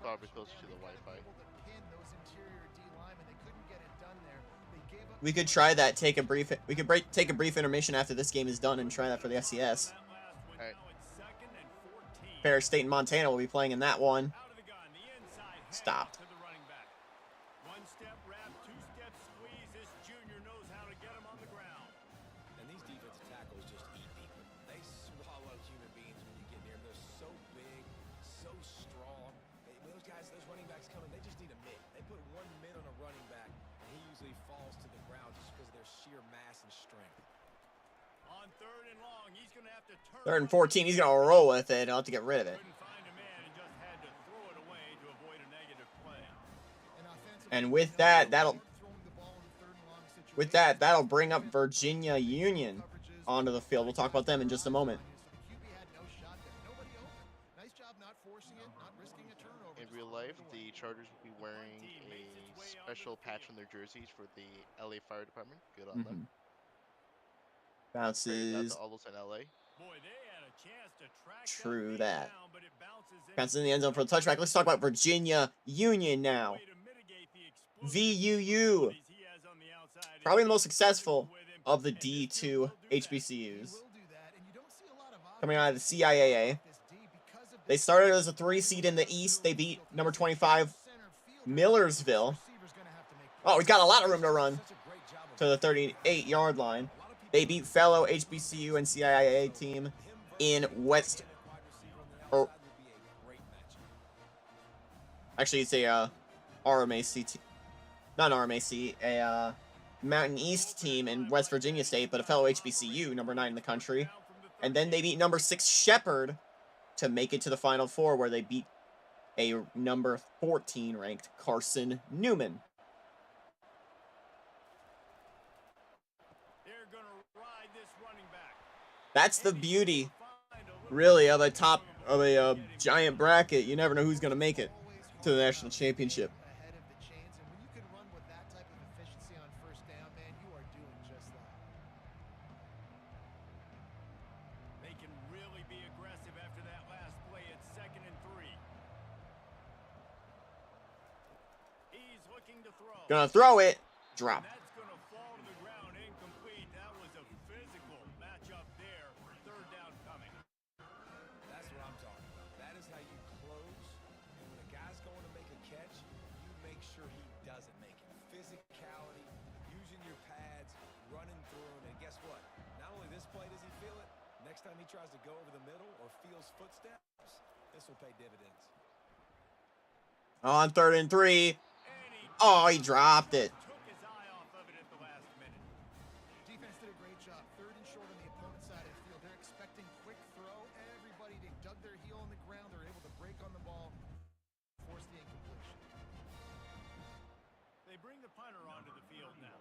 probably closer to the Wi-Fi. We could try that. Take a brief. We could take a brief intermission after this game is done and try that for the FCS. Alright. Ferris State and Montana will be playing in that one. Out of the gun, the inside handoff Stopped. to the running back. One step wrap, two step squeeze. This junior knows how to get him on the ground. And these defensive tackles just eat people. They swallow human beings when you get near them. They're so big, so strong. Those guys, those running backs coming, they just need a mitt. They put one mitt on a running back, and he usually falls to the ground just because of their sheer mass and strength. On third and long, he's going to have to turn. 3rd and 14. He's gonna roll with it. He'll have to get rid of it. Couldn't find a man and just had to throw it away to avoid a negative play. And with that, that'll bring up Virginia Union onto the field. We'll talk about them in just a moment. In real life, the Chargers will be wearing a special patch on their jerseys for the LA Fire Department. Good on them. Bounces. All those in LA. Boy, they had a chance to track True thing that. down, but it bounces Bounces in the end zone for the touchback. Let's talk about Virginia Union now. Way to mitigate the explosive VUU. abilities he has on the outside. Probably the most successful of the D2 HBCUs. Coming out of the CIAA. They started as a 3 seed in the East. They beat number 25 Millersville. Oh, we've got a lot of room to run to the 38-yard line. They beat fellow HBCU and CIAA team in West. Or actually, it's a RMAC team, not RMAC, a Mountain East team in West Virginia State, but a fellow HBCU, number 9 in the country. And then they beat number 6 Shepherd to make it to the Final Four, where they beat a number 14 ranked Carson Newman. That's the beauty, really, of a giant bracket. You never know who's going to make it to the national championship. They can really be aggressive after that last play at 2nd and 3. He's looking to throw. Gonna throw it. Drop. That's going to fall to the ground incomplete. That was a physical matchup there. 3rd down coming. That's what I'm talking about. That is how you close. And when a guy's going to make a catch, you make sure he doesn't make it. Physicality, using your pads, running through him. And guess what? Not only this play does he feel it, next time he tries to go over the middle or feels footsteps, this will pay dividends. On 3rd and 3. Oh, he dropped it. Took his eye off of it at the last minute. Defense did a great job. 3rd and short on the opponent's side of the field. They're expecting quick throw. Everybody, they dug their heel on the ground. They're able to break on the ball, force the incompletion. They bring the punter onto the field now.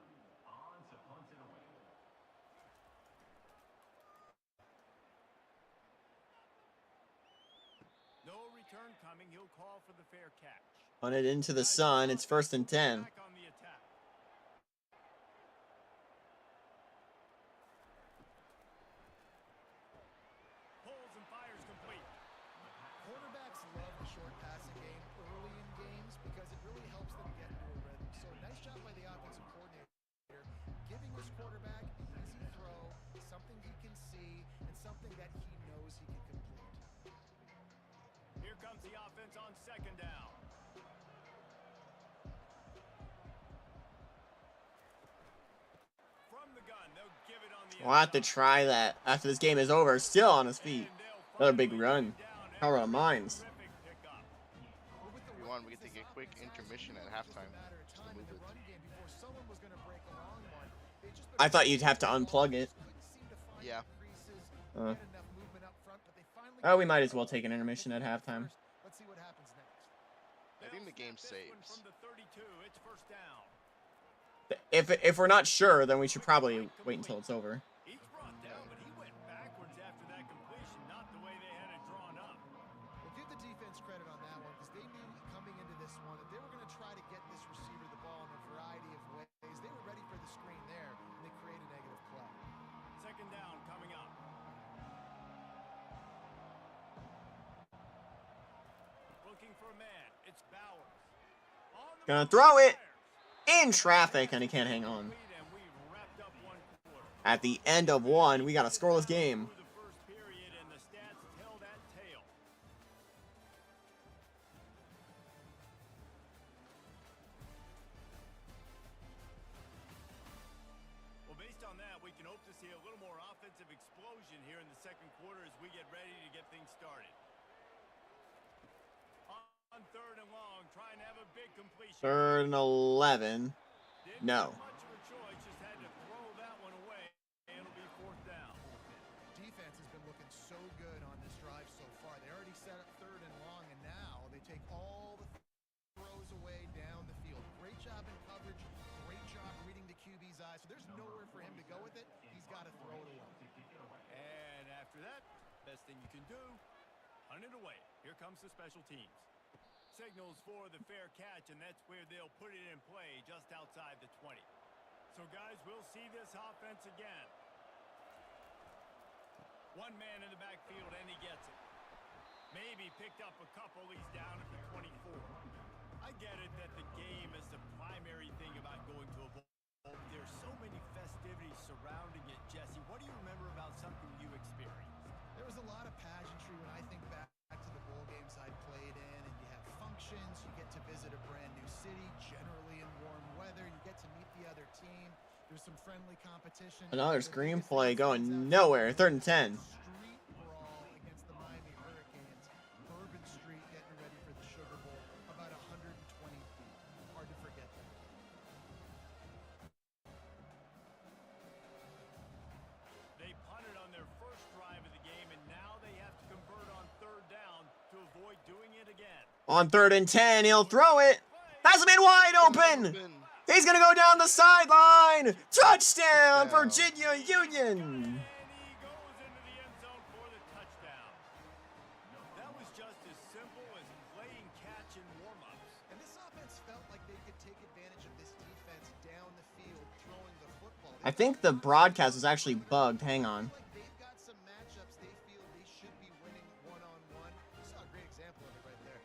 No return coming. He'll call for the fair catch. On it into the sun. It's 1st and 10. Back on the attack. Pulls and fires complete. Quarterbacks love the short passing game early in games because it really helps them get into a rhythm. So nice job by the offensive coordinator, giving his quarterback an easy throw, something he can see, and something that he knows he can complete. Here comes the offense on 2nd down. From the gun, they'll give it on the We'll have to try that after this game is over. Still on his feet. Another big run. Power of minds. If you want, we can take a quick intermission at halftime. Just to move it. I thought you'd have to unplug it. Yeah. Oh, we might as well take an intermission at halftime. Let's see what happens next. I think the game saves. From the 32, it's 1st down. If we're not sure, then we should probably wait until it's over. He's brought down, but he went backwards after that completion, not the way they had it drawn up. We'll give the defense credit on that one because they knew coming into this one that they were going to try to get this receiver the ball in a variety of ways. They were ready for the screen there, and they create a negative play. 2nd down coming up. Gonna throw it in traffic, and he can't hang on. At the end of one, we got a scoreless game. Well, based on that, we can hope to see a little more offensive explosion here in the second quarter as we get ready to get things started. On third and long, trying to have a big completion. 3rd and 11. No. Much of a choice, just had to throw that one away. It'll be 4th down. Defense has been looking so good on this drive so far. They already set up 3rd and long, and now they take all the throws away down the field. Great job in coverage. Great job reading the QB's eyes. So there's nowhere for him to go with it. He's got to throw it away. And after that, best thing you can do, hunt it away. Here comes the special teams. Signals for the fair catch, and that's where they'll put it in play just outside the 20. So, guys, we'll see this offense again. One man in the backfield, and he gets it. Maybe picked up a couple. He's down at the 24. I get it that the game is the primary thing about going to a bowl. There's so many festivities surrounding it, Jesse. What do you remember about something you experienced? There was a lot of pageantry when I think back to the bowl games I played in, and you have functions, you get to visit a brand new city, generally in warm weather, you get to meet the other team, there's some friendly competition. Another screenplay going nowhere. 3rd and 10. Street brawl against the Miami Hurricanes. Bourbon Street getting ready for the Sugar Bowl, about 120 feet. Hard to forget that. They punted on their first drive of the game, and now they have to convert on 3rd down to avoid doing it again. On 3rd and 10, he'll throw it. Has him in wide open. He's going to go down the sideline. Touchdown, Virginia Union. And he goes into the end zone for the touchdown. That was just as simple as playing catch in warm-ups. And this offense felt like they could take advantage of this defense down the field, throwing the football. I think the broadcast was actually bugged. Hang on. Like they've got some matchups they feel they should be winning one-on-one. You saw a great example of it right there.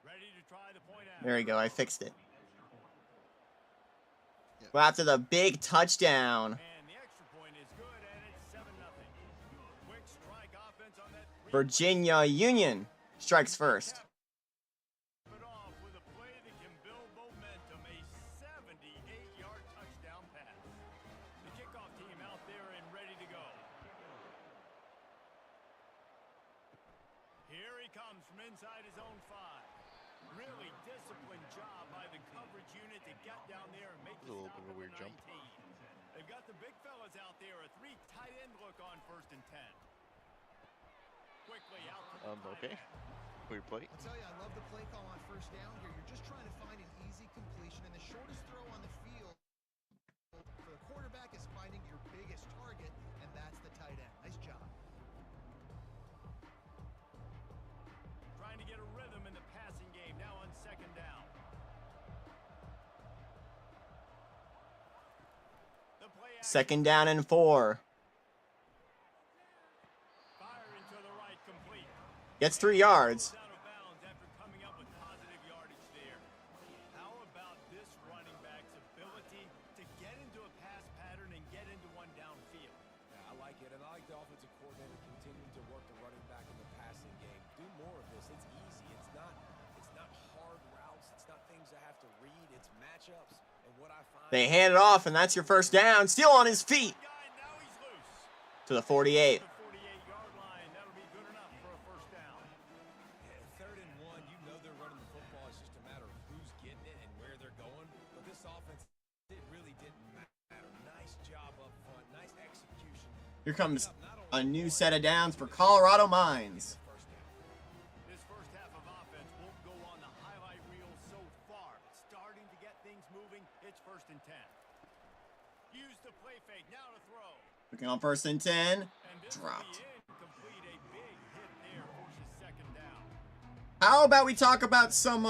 Ready to try the point out. There you go. I fixed it. Well, after the big touchdown, And the extra point is good, and it's 7-0. Quick strike offense on that. Virginia Union strikes first. It off with a play that can build momentum, a 78-yard touchdown pass. The kickoff team out there and ready to go. Here he comes from inside his own 5. Really disciplined job by the coverage unit to get down there and make the A little stop bit of a weird at the jump. 19. They've got the big fellas out there, a 3 tight end look on 1st and 10. Quickly out to the tight Okay. end. Weird play. I'll tell you, I love the play call on 1st down here. You're just trying to find an easy completion, and the shortest throw on the field for the quarterback is finding your biggest target, and that's the tight end. Nice job. Trying to get a rhythm in the passing game now on 2nd down. The play action 2nd down and 4. firing to the right, complete. Gets 3 yards. Out of bounds after coming up with positive yardage there. How about this running back's ability to get into a pass pattern and get into one downfield? Yeah, I like it, and I like the offensive coordinator continuing to work the running back in the passing game. Do more of this. It's easy. It's not hard routes. It's not things I have to read. It's matchups. And what I find They hand it off, and that's your 1st down. Still on his feet Guy, now he's loose. to the 48. The 48-yard line. That'll be good enough for a 1st down. Yeah, 3rd and 1, you know they're running the football. It's just a matter of who's getting it and where they're going. But this offense, it really didn't matter. Nice job up front. Nice execution. Here comes a new set of downs for Colorado Mines. First down. This first half of offense won't go on the highlight reel so far, but starting to get things moving. It's 1st and 10. Use the play fake. Now to throw. Looking on 1st and 10. And this Dropped. will be incomplete. A big hit there forces 2nd down. How about we talk about some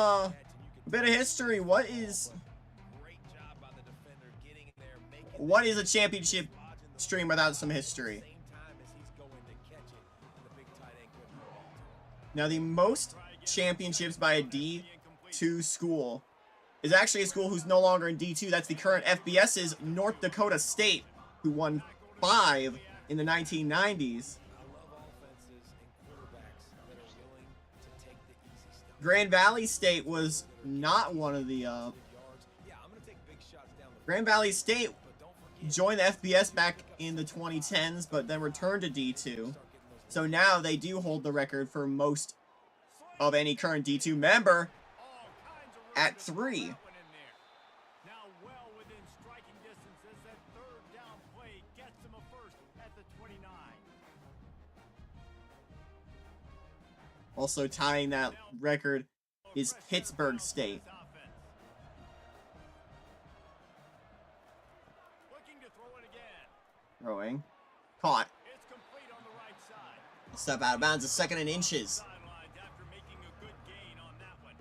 bit of history? What is a championship stream without some history? Now, the most championships by a D2 school is actually a school who's no longer in D2. That's the current FBS's North Dakota State, who won 5 in the 1990s. Grand Valley State was not one of the, Grand Valley State joined the FBS back in the 2010s, but then returned to D2. So now they do hold the record for most of any current D2 member at 3. Now well within striking distances, that third down play gets him a first at the 29. Also tying that record is Pittsburgh State. Looking to throw it again. Throwing. Caught. It's complete on the right side. Step out of bounds, a second and inches. Sidelines after making a good gain on that one.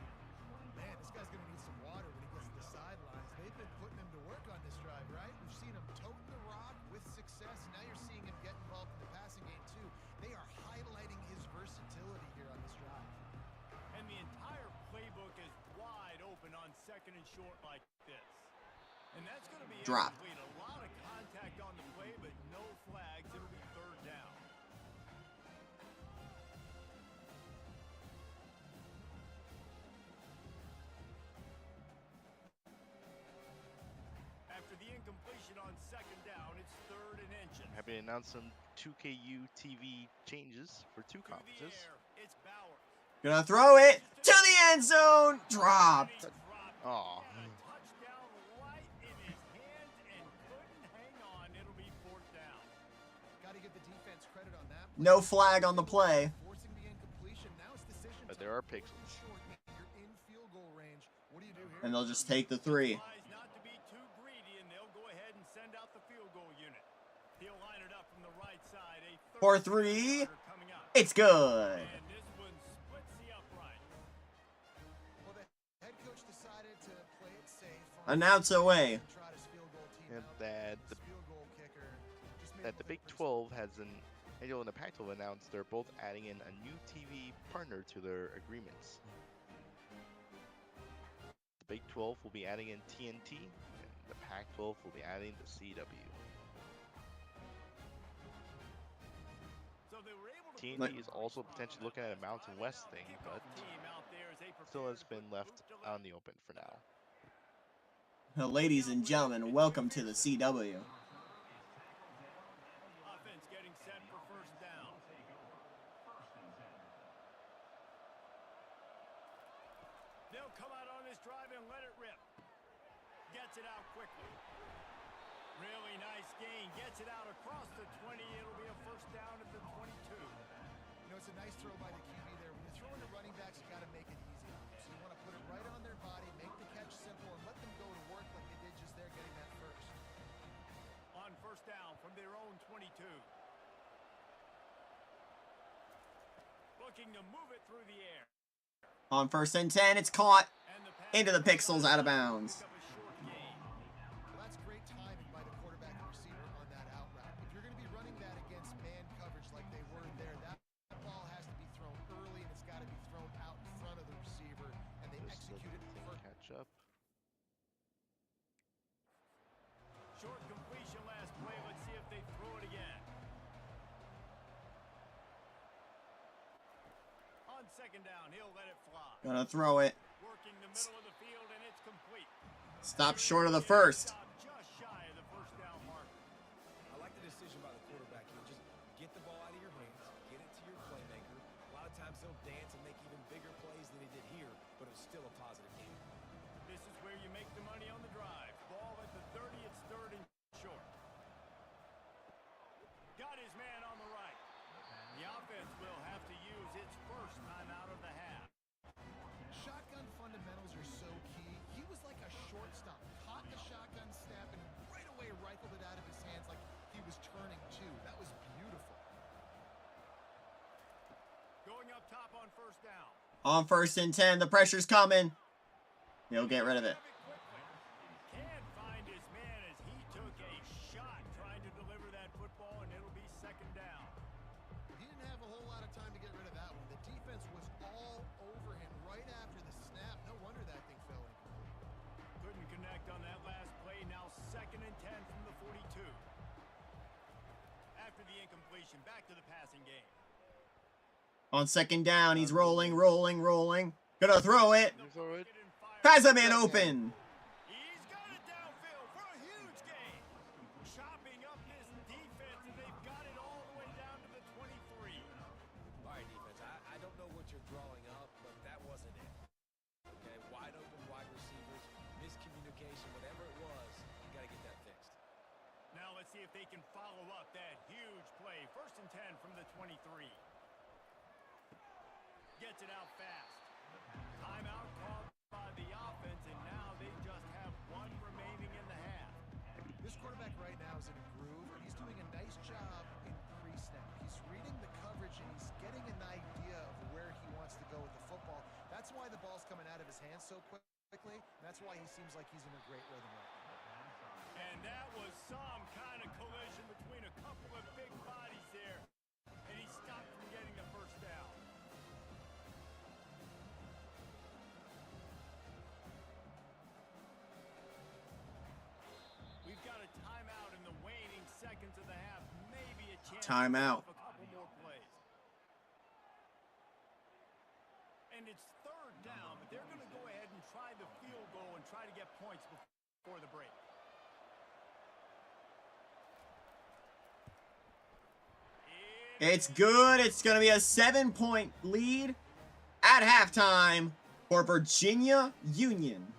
Man, this guy's going to need some water when he gets to the sidelines. They've been putting him to work on this drive, right? We've seen him toting the rock with success, and now you're seeing him get involved in the passing game, too. They are highlighting his versatility here on this drive. And the entire playbook is wide open on second and short like this. And that's going to be Drop. incomplete. A lot of contact on the play, but no flags. It'll be third down. After the incompletion on second down, it's third and inches. Happy to announce some 2KU TV changes for two To the conferences. air, it's Bowers. Gonna throw it to the end zone. Dropped. Aw. Touchdown right in his hands and couldn't hang on. It'll be fourth down. Got to give the defense credit on that. No flag on the play. Forcing the incompletion. Now it's decision But time. there are pixels. Short, you're in field goal range. What do you do here? And they'll just take the 3. Wise not to be too greedy, and they'll go ahead and send out the field goal unit. He'll line it up from the right side. A For third 3. quarter coming up. It's good. And this one splits the upright. Well, the head coach decided to play it safe. On Announce away. try his field goal team And out. that His field goal kicker just made that a the Big quick response. 12 has an and the Pac-12 announced they're both adding in a new TV partner to their agreements. The Big 12 will be adding in TNT, and the Pac-12 will be adding the CW. So they were able to TNT Like- is also potentially looking at a Mountain West thing, but team out there as they still prepare has to been put left Booth to out left. in the open for now. Ladies and gentlemen, welcome to the CW. Offense getting set for first down. They'll come out on this drive and let it rip. Gets it out quickly. Really nice gain. Gets it out across the 20. It'll be a first down at the 22. You know, it's a nice throw by the QB there. When you're throwing to running backs, you got to make it easy on them. So you want to put it right on their body, make the catch simple, and let them go to work like they did just there getting that first. On first down from their own 22. Looking to move it through the air. On first and 10, it's caught And the pass into the pixels, out of bounds. pick up a short gain. Well, that's great timing by the quarterback and receiver on that out route. If you're going to be running that against man coverage like they were there, that ball has to be thrown early, and it's got to be thrown out in front of the receiver, and they This execute it thing first. catch up. Short completion last play. Let's see if they throw it again. On second down, he'll let it fly. Gonna throw it. Working the middle of the field, and it's complete. Stop short of the first. Just shy of the first down mark. I like the decision by the quarterback here. Just get the ball out of your hands, get it to your playmaker. A lot of times he'll dance and make even bigger plays than he did here, but it was still a positive game. This is where you make the money on the drive. Ball at the 30, it's third and short. Got his man on the right. The offense will have to use its first time out of the half. Shotgun fundamentals are so key. He was like a shortstop, caught the shotgun snap and right away rifled it out of his hands like he was turning two. That was beautiful. Going up top on first down. On 1st and 10, the pressure's coming. He'll get rid of it. Can't find his man as he took a shot trying to deliver that football, and it'll be 2nd down. He didn't have a whole lot of time to get rid of that one. The defense was all over him right after the snap. No wonder that thing fell incomplete. Couldn't connect on that last play. Now 2nd and 10 from the 42. After the incompletion, back to the passing game. On 2nd down, he's rolling. Gonna throw it. You throw it. Has a man open. He's got it downfield for a huge gain. Chopping up this defense, and they've got it all the way down to the 23. All right, defense, I don't know what you're drawing up, but that wasn't it. Okay, wide open wide receivers, miscommunication, whatever it was, you got to get that fixed. Now let's see if they can follow up that huge play. 1st and 10 from the 23. Gets it out fast. Timeout called by the offense, and now they just have 1 remaining in the half. This quarterback right now is in a groove, and he's doing a nice job in pre-snap. He's reading the coverage, and he's getting an idea of where he wants to go with the football. That's why the ball's coming out of his hands so quickly, and that's why he seems like he's in a great rhythm right now. And that was some kind of collision between a couple of big bodies there, and he stopped from getting the 1st down. We've got a timeout in the waning seconds of the half. Maybe a chance Timeout. to a couple more plays. And it's 3rd down, but they're going to go ahead and try the field goal and try to get points before the break. It's good. It's going to be a 7-point lead at halftime for Virginia Union.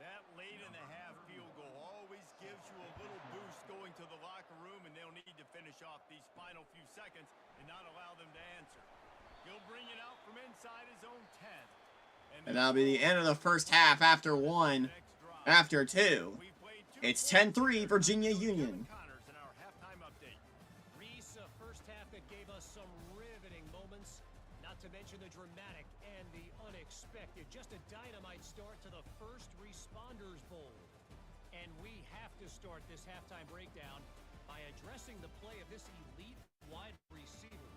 That late in the half field goal always gives you a little boost going to the locker room, and they'll need to finish off these final few seconds and not allow them to answer. He'll bring it out from inside his own 10. And that'll be the end of the 1st half after 1. After 2. It's 10-3 Virginia Union. Reese, a 1st half that gave us some riveting moments, not to mention the dramatic and the unexpected. Just a dynamite start to the first Responders Bowl. And we have to start this halftime breakdown by addressing the play of this elite wide receiver.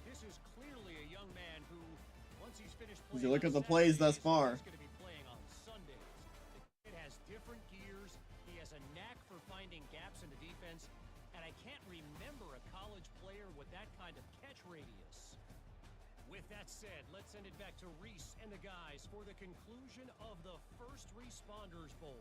This is clearly a young man who, once he's finished playing, If you look on at the plays thus Saturdays, far, he's going to be playing on Sundays. The kid has different gears. He has a knack for finding gaps in the defense, and I can't remember a college player with that kind of catch radius. With that said, let's send it back to Reese and the guys for the conclusion of the first Responders Bowl.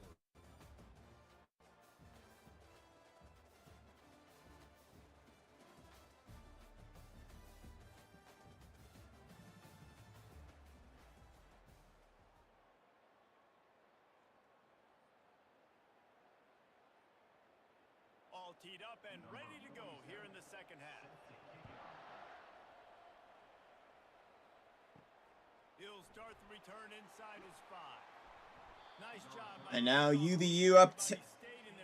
All teed up and ready to go here in the 2nd half. He'll start the return inside his 5. Nice job. and now UVU up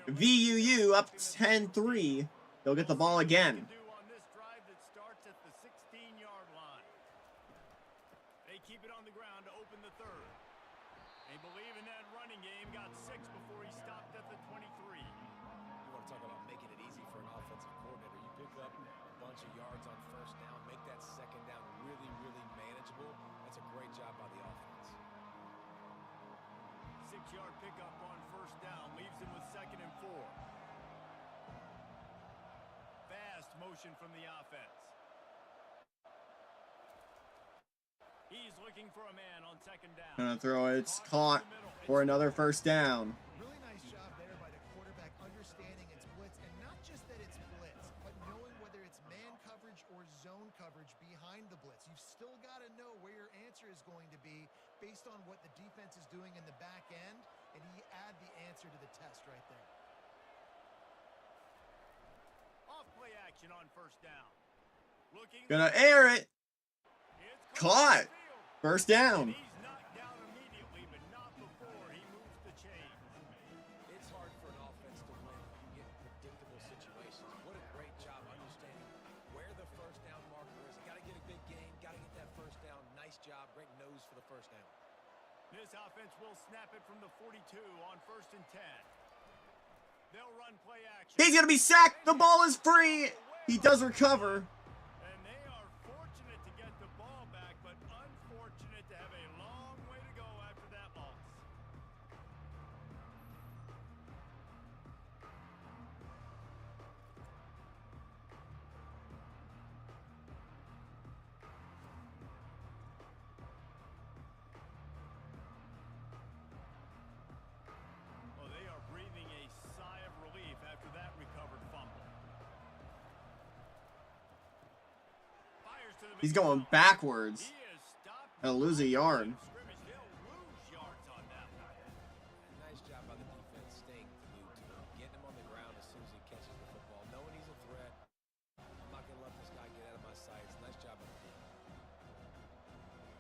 VUU up 10-3. They'll get the ball again. On this drive that starts at the 16-yard line. They keep it on the ground to open the 3rd. They believe in that running game. Got 6 before he stopped at the 23. You want to talk about making it easy for an offensive coordinator. You pick up a bunch of yards on 1st down, make that 2nd down really, really manageable. That's a great job by the offense. 6-yard pickup on 1st down. Leaves him with 2nd and 4. Fast motion from the offense. He's looking for a man on 2nd down. Gonna throw it. It's caught for another 1st down. Really nice job there by the quarterback understanding it's blitz, and not just that it's blitz, but knowing whether it's man coverage or zone coverage behind the blitz. You've still got to know where your answer is going to be based on what the defense is doing in the back end, and he add the answer to the test right there. Off play action on first down. Looking. Gonna air it. It's Caught. field. First down. He's knocked down immediately, but not before he moves the chains. It's hard for an offense to win when you get in predictable situations. What a great job understanding where the first down marker is. Got to get a big game. Got to get that first down. Nice job. Great nose for the first down. This offense will snap it from the 42 on 1st and 10. They'll run play action. He's gonna be sacked. The ball is free. He does recover. And they are fortunate to get the ball back, but unfortunate to have a long way to go after that loss. Well, they are breathing a sigh of relief after that recovered fumble. Fires to the He's going midfield. backwards. He is stopped. He'll lose a yard. Scrimmage. They'll lose yards on that one. Nice job by the defense staying glued to him, getting him on the ground as soon as he catches the football, knowing he's a threat. I'm not going to let this guy get out of my sights. Nice job by the defense.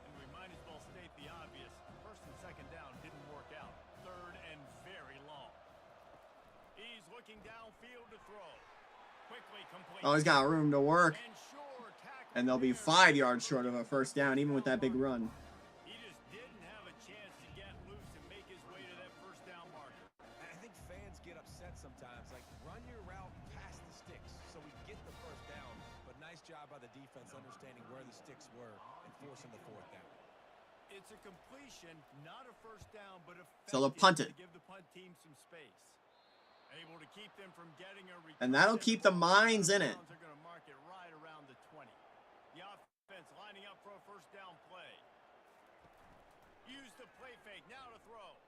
And we might as well state the obvious. First and second down didn't work out. Third and very long. He's looking downfield to throw. Quickly complete. Oh, he's got room to work. And sure, tackle And they'll be there. 5 yards short of a first down, even with that big run. He just didn't have a chance to get loose and make his way to that first down marker. I think fans get upset sometimes. Like, run your route past the sticks so we get the first down. But nice job by the defense understanding where the sticks were and forcing the fourth down. It's a completion, not a first down, but So they'll effective punt it. to give the punt team some space. Able to keep them from getting a return. And that'll keep the mines in it. They're going to mark it right around the 20. The offense lining up for a first down play. Use the play fake now to throw.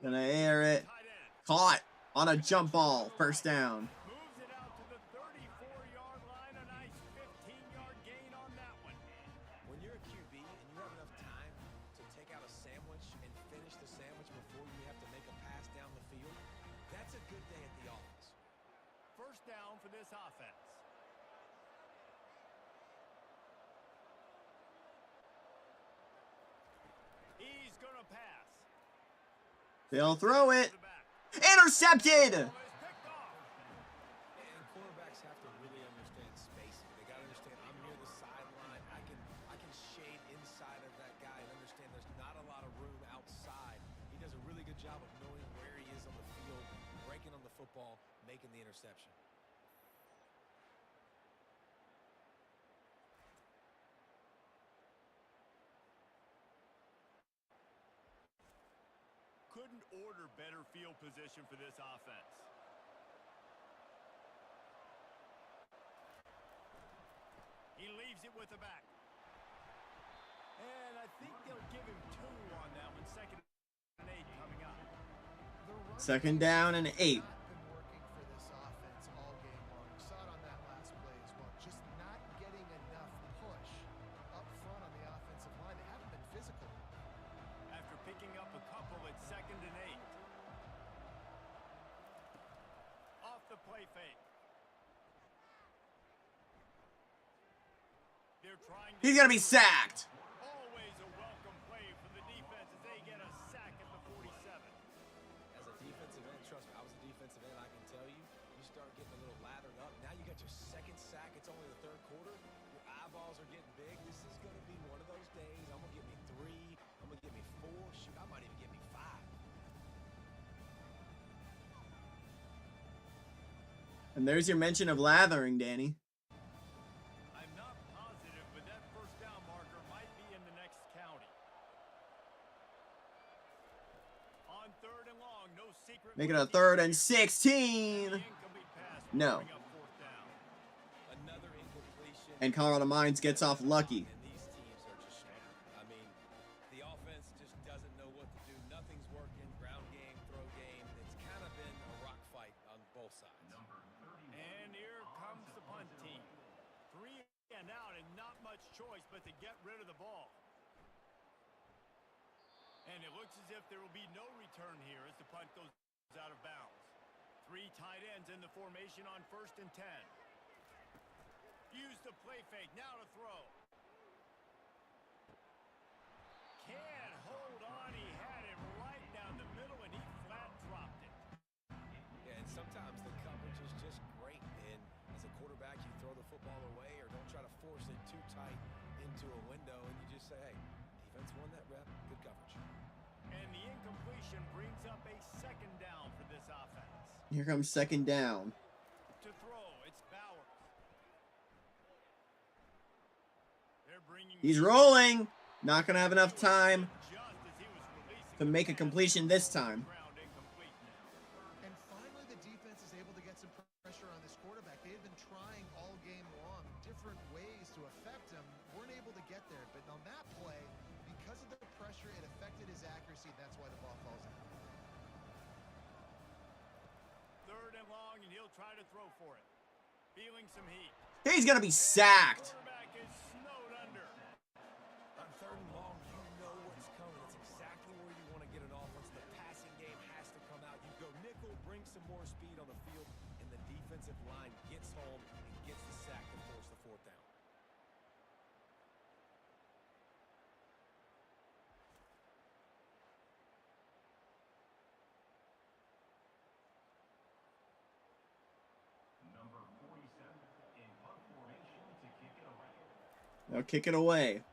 Gonna air it. Tight end. Caught on a jump ball. First down. Moves it out to the 34-yard line. A nice 15-yard gain on that one. When you're a QB and you have enough time to take out a sandwich and finish the sandwich before you have to make a pass down the field, that's a good day at the office. First down for this offense. He's going to pass. They'll throw it. To the back. Intercepted. Ball is picked off. And quarterbacks have to really understand spacing. They got to understand I'm near the sideline. I can shade inside of that guy and understand there's not a lot of room outside. He does a really good job of knowing where he is on the field, breaking on the football, making the interception. Couldn't order better field position for this offense. He leaves it with the back. And I think they'll give him 2 on that one. 2nd and 8 coming up. The run Second down and 8. has not been working for this offense all game long. You saw it on that last play as well. Just not getting enough push up front on the offensive line. They haven't been physical. After picking up a couple at 2nd and 8. Off the play fake. They're trying to He's gonna be sacked. Always a welcome play for the defense as they get a sack at the 47. As a defensive end, trust me, I was a defensive end, I can tell you, you start getting a little lathered up. Now you got your second sack. It's only the third quarter. Your eyeballs are getting big. This is going to be one of those days. I'm going to get me 3. I'm going to get me 4. Shoot, I might even get me 5. And there's your mention of lathering, Danny. I'm not positive, but that first down marker might be in the next county. On 3rd and long, no secret. Make it a 3rd and 16. Incomplete pass will No. bring up 4th down. Another incompletion. And Colorado Mines gets off lucky. And these teams are just strong. I mean, the offense just doesn't know what to do. Nothing's working. Ground game, throw game. It's kind of been a rock fight on both sides. And here comes the punt team. 3 and out and not much choice but to get rid of the ball. And it looks as if there will be no return here as the punt goes out of bounds. 3 tight ends in the formation on 1st and 10. Use the play fake, now to throw. Can't hold on, he had it right down the middle and he flat dropped it. Yeah, and sometimes the coverage is just great. And as a quarterback, you throw the football away or don't try to force it too tight into a window, and you just say, hey, defense won that rep, good coverage. And the incompletion brings up a 2nd down for this offense. Here comes 2nd down. To throw, it's Bowers. They're bringing He's rolling. Not going to have enough time just as he was releasing to make a completion this time. ground incomplete now. And finally, the defense is able to get some pressure on this quarterback. They had been trying all game long different ways to affect him. Weren't able to get there. But on that play, because of the pressure, it affected his accuracy. That's why the ball falls out. 3rd and long, and he'll try to throw for it. Feeling some heat. He's going to be sacked. Quarterback is snowed under. On 3rd and long, you know what's coming. It's exactly where you want to get an offense. The passing game has to come out. You go nickel, bring some more speed on the field, and the defensive line gets home and gets the sack to force the 4th down. They'll kick it away.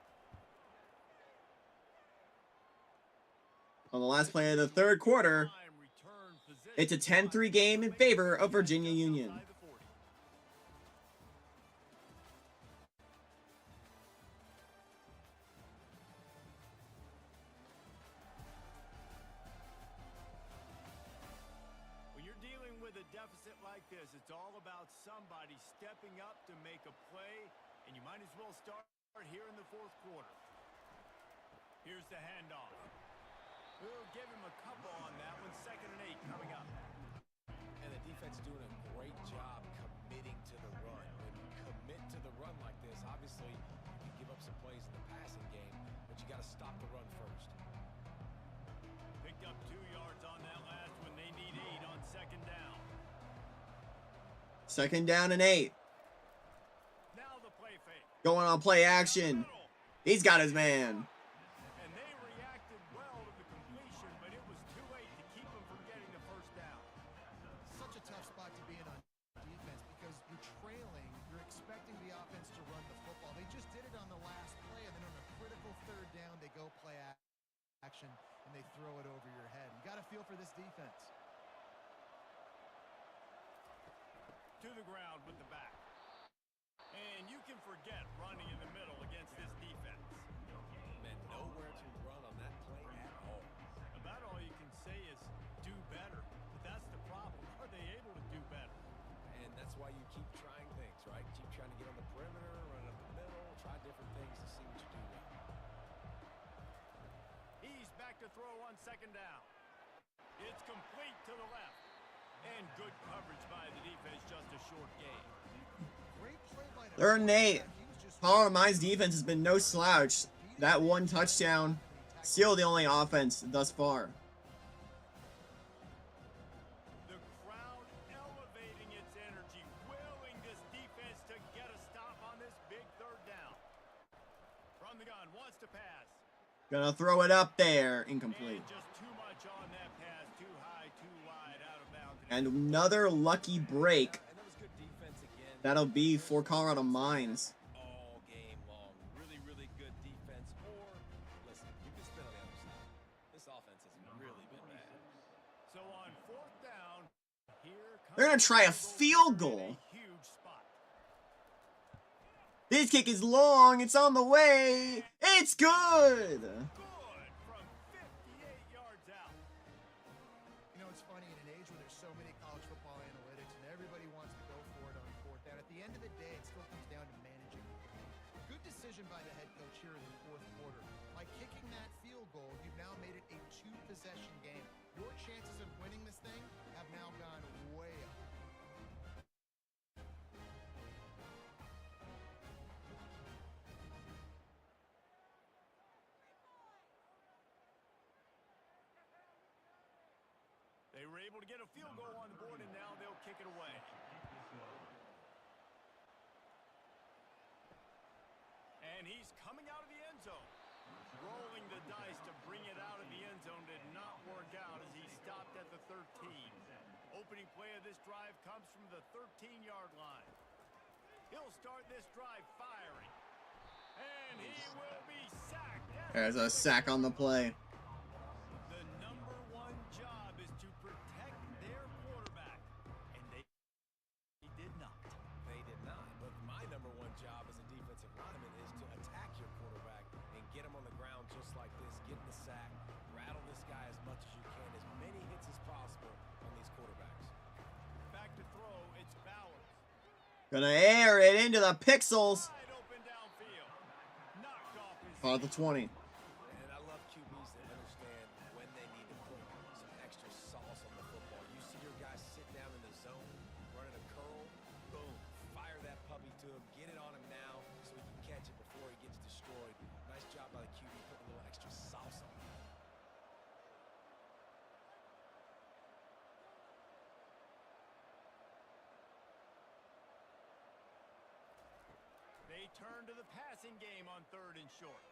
On the last play of the 3rd quarter, it's a 10-3 game in favor of Virginia Union. When you're dealing with a deficit like this, it's all about somebody stepping up to make a play, and you might as well start here in the 4th quarter. Here's the handoff. We'll give him a couple on that one. 2nd and 8 coming up. And the defense doing a great job committing to the run. When you commit to the run like this, obviously you can give up some plays in the passing game, but you got to stop the run first. Picked up 2 yards on that last one. They need 8 on 2nd down. 2nd down and 8. Now the play fake. Going on play action. He's got his man. And they reacted well to the completion, but it was too late to keep them from getting the 1st down. Such a tough spot to be in on defense because you're trailing, you're expecting the offense to run the football. They just did it on the last play, and then on a critical 3rd down, they go play action, and they throw it over your head. You got to feel for this defense. To the ground with the back. And you can forget running in the middle against this defense. Man, nowhere to run on that play at all. About all you can say is do better. But that's the problem. Are they able to do better? And that's why you keep trying things, right? Keep trying to get on the perimeter, run up the middle, try different things to see what you do well. He's back to throw on 2nd down. It's complete to the left. And good coverage by the defense, just a short gain. Great play by the 3rd and 8. quarterback. He was just Colorado Mines defense has been no slouch. That 1 touchdown, still the only offense thus far. The crowd elevating its energy, willing this defense to get a stop on this big 3rd down. From the gun, wants to pass. Gonna throw it up there. Incomplete. And just too much on that pass, too high, too wide, out of bounds. And another lucky break. And that was good defense again. That'll be for Colorado Mines. All game long. Really, really good defense. Or, listen, you can spin on the other side. This offense has really been bad. So on 4th down, here comes They're gonna try a the field goal goal. in a huge spot. This kick is long. It's on the way. It's good. Good from 58 yards out. You know, it's funny, in an age where there's so many college football analytics and everybody wants to go for it on 4th down, at the end of the day, it still comes down to managing. Good decision by the head coach here in the 4th quarter. By kicking that field goal, you've now made it a 2-possession game. Your chances of winning this thing have now gone way up. They were able to get a field goal on the board, and now they'll kick it away. And he's coming out of the end zone. Rolling the dice to bring it out of the end zone did not work out as he stopped at the 13. Opening play of this drive comes from the 13-yard line. He'll start this drive firing. And he will be sacked. There's a sack on the play. The number one job is to protect their quarterback. And they did not. They did not. But my number one job as a defensive lineman is to attack your quarterback and get him on the ground just like this. Get the sack. Rattle this guy as much as you can. As many hits as possible on these quarterbacks. Back to throw. It's Bowers. Gonna air it into the pixels. Wide open downfield. Knocked off his On the 20. And I love QBs that understand when they need to put some extra sauce on the football. You see your guys sit down in the zone, running a curl, boom, fire that puppy to him, get it on him now so he can catch it before he gets destroyed. Nice job by the QB putting a little extra sauce on it. They turn to the passing game on 3rd and short.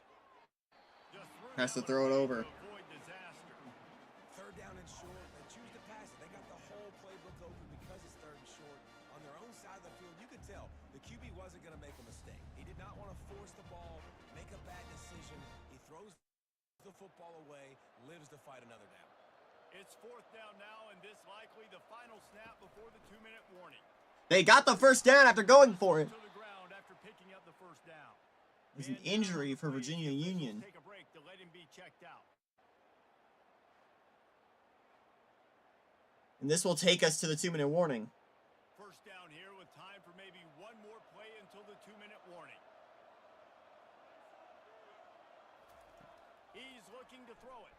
Just Has to throw it over. to avoid disaster. 3rd down and short, they choose to pass it. They got the whole playbook open because it's 3rd and short. On their own side of the field, you could tell the QB wasn't going to make a mistake. He did not want to force the ball, make a bad decision. He throws the football away, lives to fight another down. It's 4th down now, and this likely the final snap before the 2-minute warning. They got the first down after going for it. To the ground after picking up the first down. It was an injury for Virginia Union. Take a break to let him be checked out. And this will take us to the 2-minute warning. First down here with time for maybe one more play until the 2-minute warning. He's looking to throw it.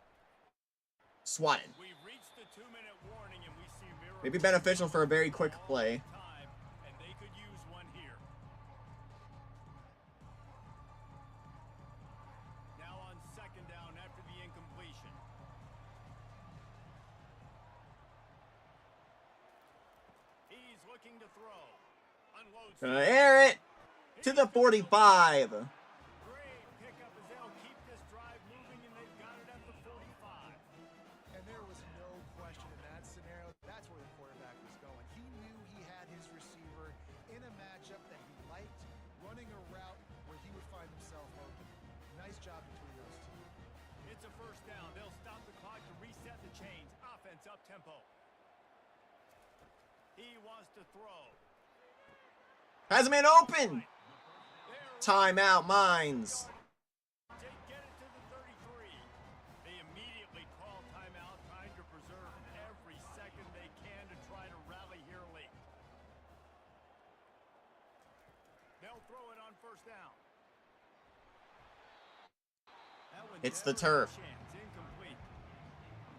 Swatted. We've reached the 2-minute warning, and we see miracles. Maybe beneficial for a very quick play. Time, and they could use one here. Now on 2nd down after the incompletion. He's looking to throw. Unloads. Gonna air it to the 45. Great pickup as they'll keep this drive moving, and they've got it at the 45. And there was no question in that scenario. That's where the quarterback was going. He knew he had his receiver in a matchup that he liked, running a route where he would find himself open. Nice job between those two. It's a first down. They'll stop the clock to reset the chains. Offense up tempo. He wants to throw. Has a man open. Timeout, Mines. They get it to the 33. They immediately call timeout, trying to preserve every second they can to try to rally here late. They'll throw it on first down. It's the turf. Chance, incomplete.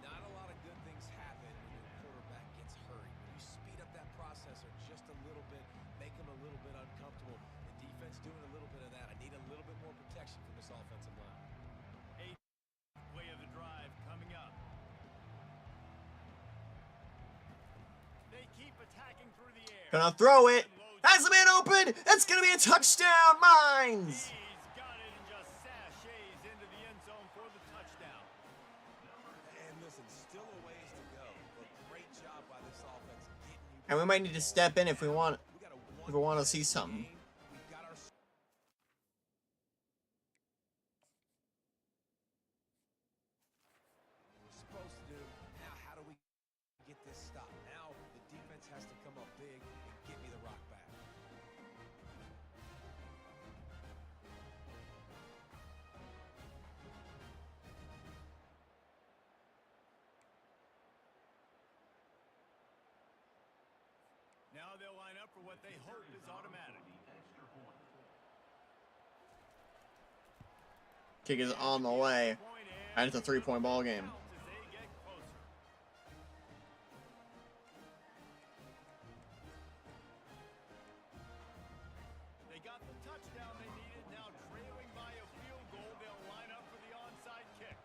Not a lot of good things happen when your quarterback gets hurried. When you speed up that processor just a little bit, make him a little bit uncomfortable. The defense doing a little bit of that. I need a little bit more protection from this offensive line. 8th play of the drive coming up. They keep attacking through the air. Gonna throw it. Has a man open. It's gonna be a touchdown, Mines. He's got it and just sashays into the end zone for the touchdown. And listen, still a ways to go, but great job by this offense getting you. And we might need to step in if we want We got a to see something. We've got our we're supposed to do. Now, how do we get this stop? Now, the defense has to come up big and get me the rock back. Now they'll line up for what they hope is automatic. Kick is on the way. And it's a 3-point ball game. As they get closer. They got the touchdown they needed. Now trailing by a field goal, they'll line up for the onside kick.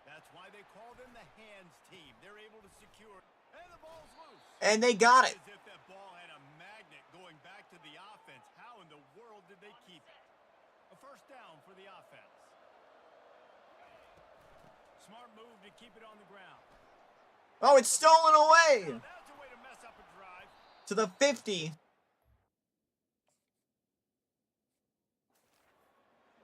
That's why why they call them the hands team. They're able to secure, and the ball's loose. And they got it. As if that ball had a magnet going back to the offense. How in the world did they keep it? A first down for the offense. Smart move to keep it on the ground. Oh, it's stolen away Now that's a way to mess up a drive. to the 50.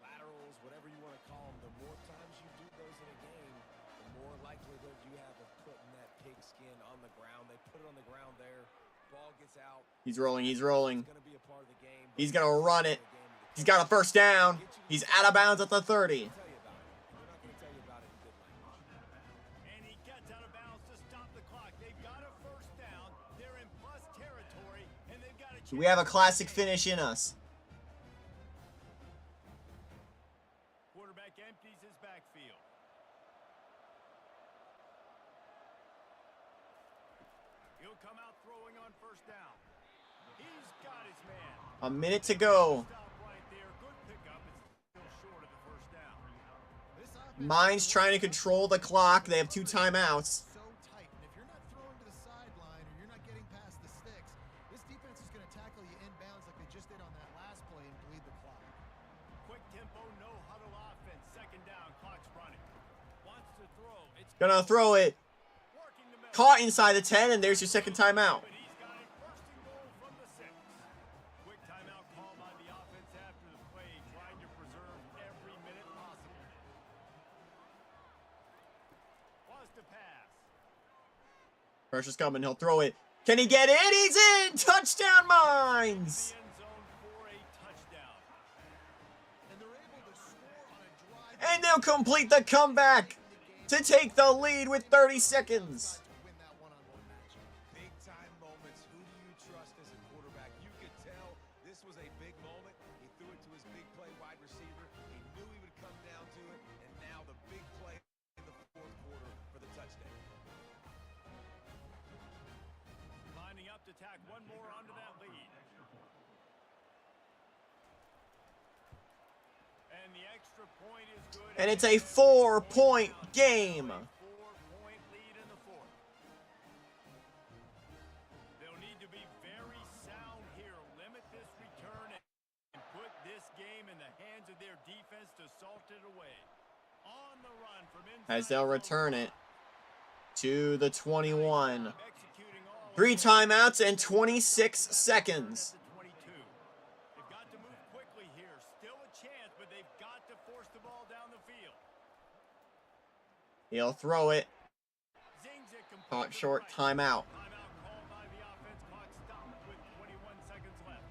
Laterals, whatever you want to call them, the more times you do those in a game, the more likelihood you have of putting that pigskin on the ground. They put it on the ground there. Ball gets out. He's rolling. He's rolling. It's going to be a part of the game. He's going to run it. He's got a first down. He's out of bounds at the 30. Tell you about it. They're not going to tell you about it in good language. And he gets out of bounds to stop the clock. They've got a first down. They're in plus territory, and they've got a chance. We have a classic finish in us. Quarterback empties his backfield. He'll come out throwing on first down. He's got his man. A minute to go. Stop right there. Good pickup. It's still short of the first down. This offense Mine's trying to control the clock. They have 2 timeouts. so tight, and if you're not throwing to the sideline or you're not getting past the sticks, this defense is going to tackle you inbounds like they just did on that last play and bleed the clock. Quick tempo, no huddle offense. Second down, clock's running. Wants to throw. It's Gonna throw it. working the middle. Caught inside the 10, and there's your second timeout. But he's got a first and goal from the 6. Quick timeout call by the offense after the play, trying to preserve every minute possible. Was to pass. Pressure's coming. He'll throw it. Can he get it? He's in! Touchdown, Mines! The end zone for a touchdown. And they're able to score on a drive And they'll complete the comeback to take the lead with 30 seconds. to win that one-on-one matchup. Big time moments. Who do you trust as a quarterback? You could tell this was a big moment. He threw it to his big play wide receiver. He knew he would come down to it. And now the big play in the fourth quarter for the touchdown. Lining up to tack one more onto that lead. And the extra point is good. And it's a 4-point game. 4-point lead in the fourth. They'll need to be very sound here. Limit this return and put this game in the hands of their defense to salt it away. On the run from inside. As they'll return it to the 21. Executing all 3 timeouts and 26 seconds. to 22. They've got to move quickly here. Still a chance, but they've got to force the ball down the field. He'll throw it. Zings it complete Caught to the short. right. Timeout. Timeout called by the offense. Clock stopped with 21 seconds left.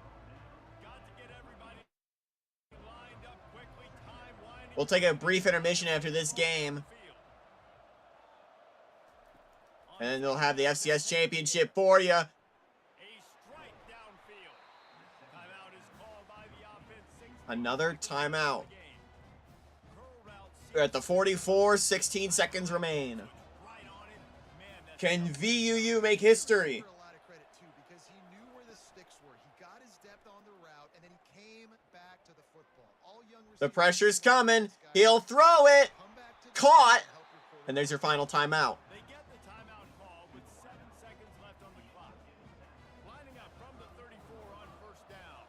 Got to get everybody lined up quickly. Time winding We'll take a brief intermission after this game. field. And then they'll have the FCS championship for you. A strike downfield. Timeout is called by the offense. 6 Another timeout. game. Curl route We're at the 44, 16 seconds remain. right on it. Man, that's Can VUU make history? For a lot of credit too, because he knew where the sticks were. He got his depth on the route, and then he came back to the football. All young The receivers- pressure's coming. He'll throw it. Come back to the Caught. help your quarterback. And there's your final timeout. They get the timeout call with 7 seconds left on the clock. Lining up from the 34 on first down.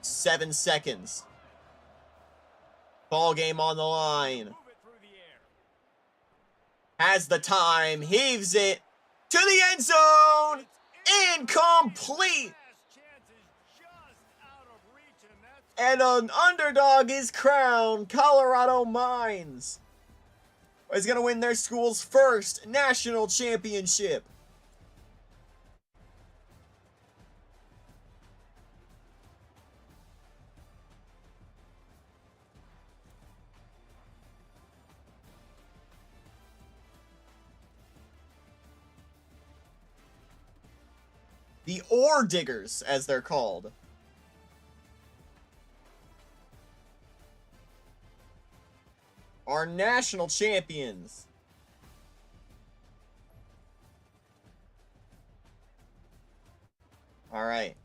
7 seconds. Ball game on the line. Move it through the air. Has the time. Heaves it to the end zone. Incomplete. Last chance is just out of reach, and that's And an underdog is crowned. Colorado Mines is going to win their school's first national championship. The Ore Diggers, as they're called. Are national champions. All right.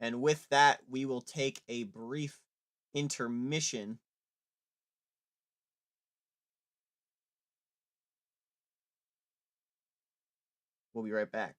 And with that, we will take a brief intermission. We'll be right back.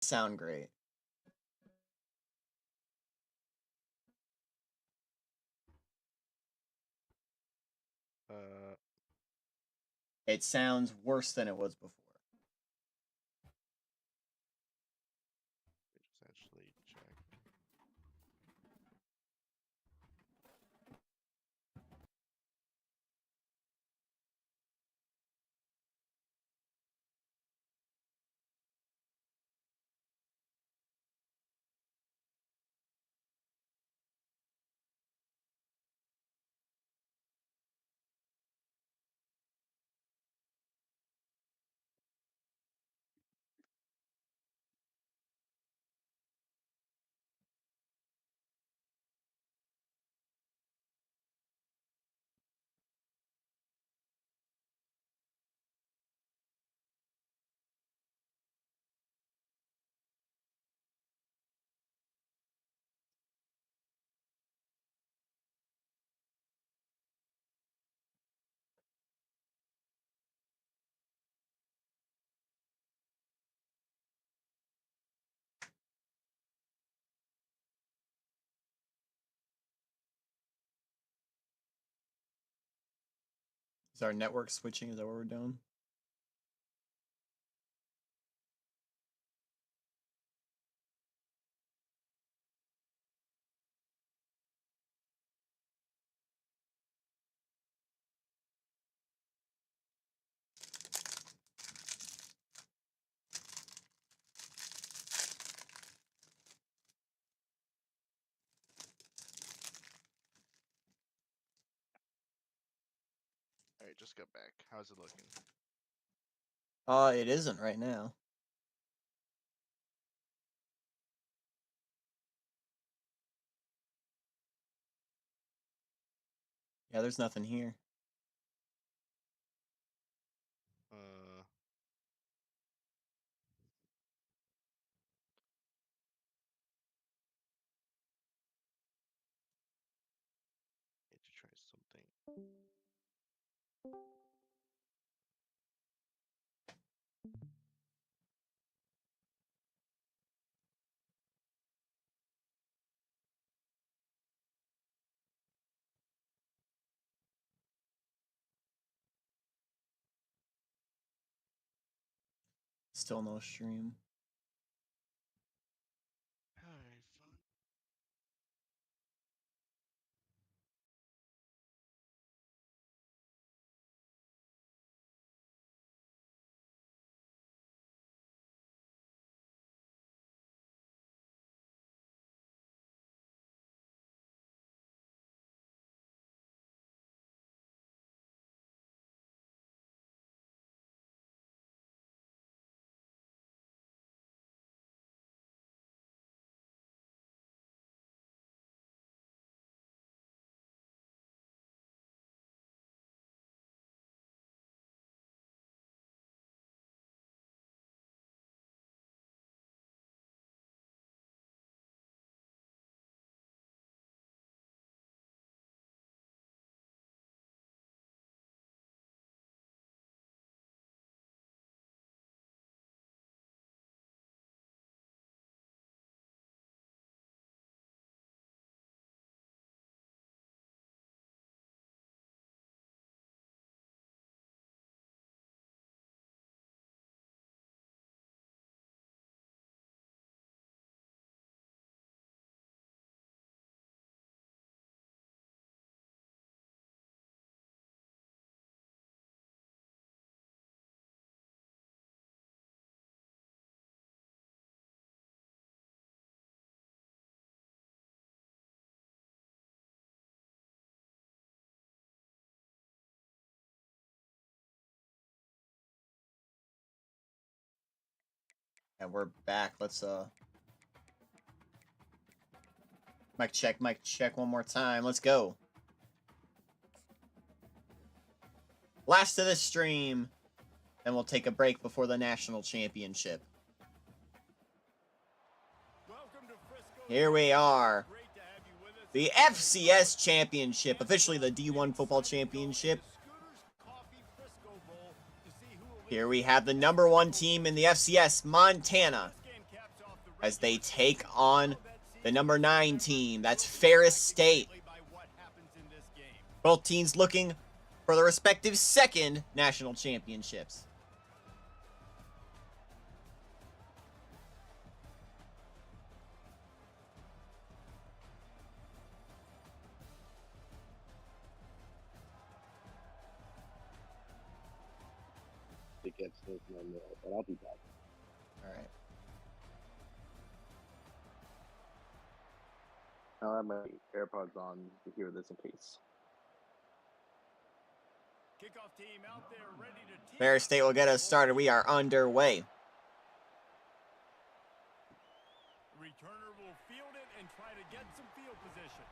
sound great. It sounds worse than it was before. Essentially check. Is our network switching? Is that what we're doing? Alright, just got back. How's it looking? It isn't right now. Yeah, there's nothing here. Need to try something. Still no stream. Alright, fine. And we're back. Let's mic check one more time. Let's go. Last of this stream. Then we'll take a break before the national championship. Here we are. The FCS championship, officially the D1 football championship. Here we have the #1 team in the FCS, Montana, as they take on the number 9 team. That's Ferris State. Both teams looking for their respective second national championships. To get Smith in the middle, but I'll be back. All right. I'll have my AirPods on to hear this in case. Kickoff team out there ready to tee Ferris up. State will get us started. We are underway. Returner will field it and try to get some field position.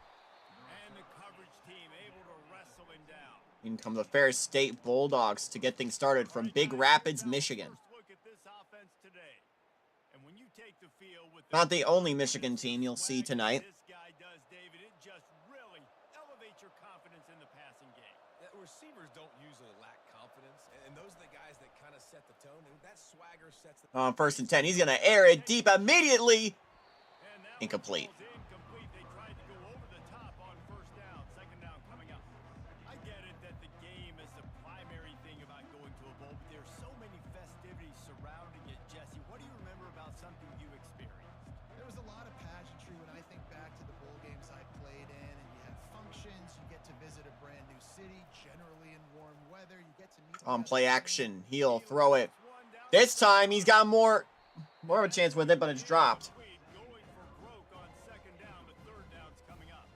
And the coverage team able to wrestle him down. In come the Ferris State Bulldogs to get things started from Big Rapids, Michigan. First look at this offense today. And when you take the field with Not the only Michigan team you'll see tonight. This guy does, David, it just really elevates your confidence in the passing game. Receivers don't usually lack confidence, and those are the guys that kind of set the tone, and that swagger sets the... On 1st and 10, he's going to air it deep immediately. And that Incomplete. one falls incomplete. They tried to go over the top on first down. Second down coming up. I get it that the game is the primary thing about going to a bowl, but there's so many festivities surrounding it. Jesse, what do you remember about something you experienced? There was a lot of pageantry when I think back to the bowl games I played in, and you have functions, you get to visit a brand new city, generally in warm weather, you get to meet On the play other action, team. he'll throw it. This time, he's got more of a chance with it, but it's dropped. Going for broke on second down, but third down's coming up.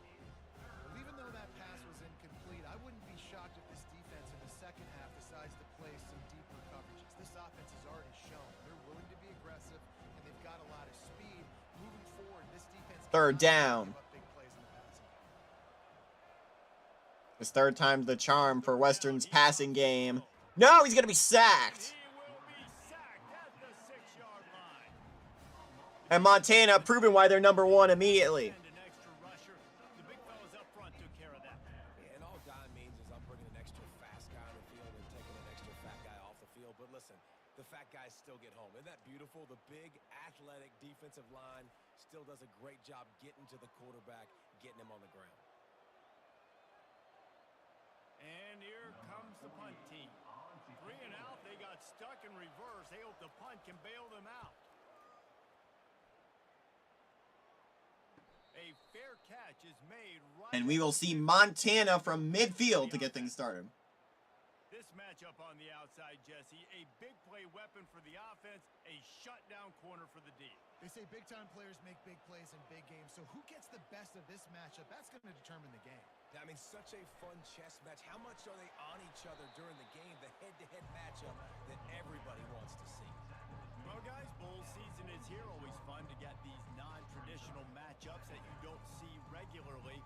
Well, even though that pass was incomplete, I wouldn't be shocked if this defense in the second half decides to play some deeper coverages. This offense has already shown they're willing to be aggressive, and they've got a lot of speed. Moving forward, this defense Third cannot down. give up big plays in the passing game. His third time's the charm for Western's passing game. No, he's going to be sacked. He will be sacked at the 6-yard line. And Montana proving why they're number 1 immediately. And an extra rusher. The big fellas up front took care of that. And all Don means is I'm bringing an extra fast guy on the field and taking an extra fat guy off the field. But listen, the fat guys still get home. Isn't that beautiful? The big, athletic defensive line still does a great job getting to the quarterback, getting him on the ground. And here comes the punt team. 3 and out. They got stuck in reverse. They hope the punt can bail them out. A fair catch is made right. And we will see Montana from midfield to get things started. This matchup on the outside, Jesse, a big play weapon for the offense, a shutdown corner for the D. They say big-time players make big plays in big games, so who gets the best of this matchup? That's going to determine the game. I mean, such a fun chess match. How much are they on each other during the game? The head-to-head matchup that everybody wants to see. Well, guys, bowl season is here. Always fun to get these non-traditional matchups that you don't see regularly.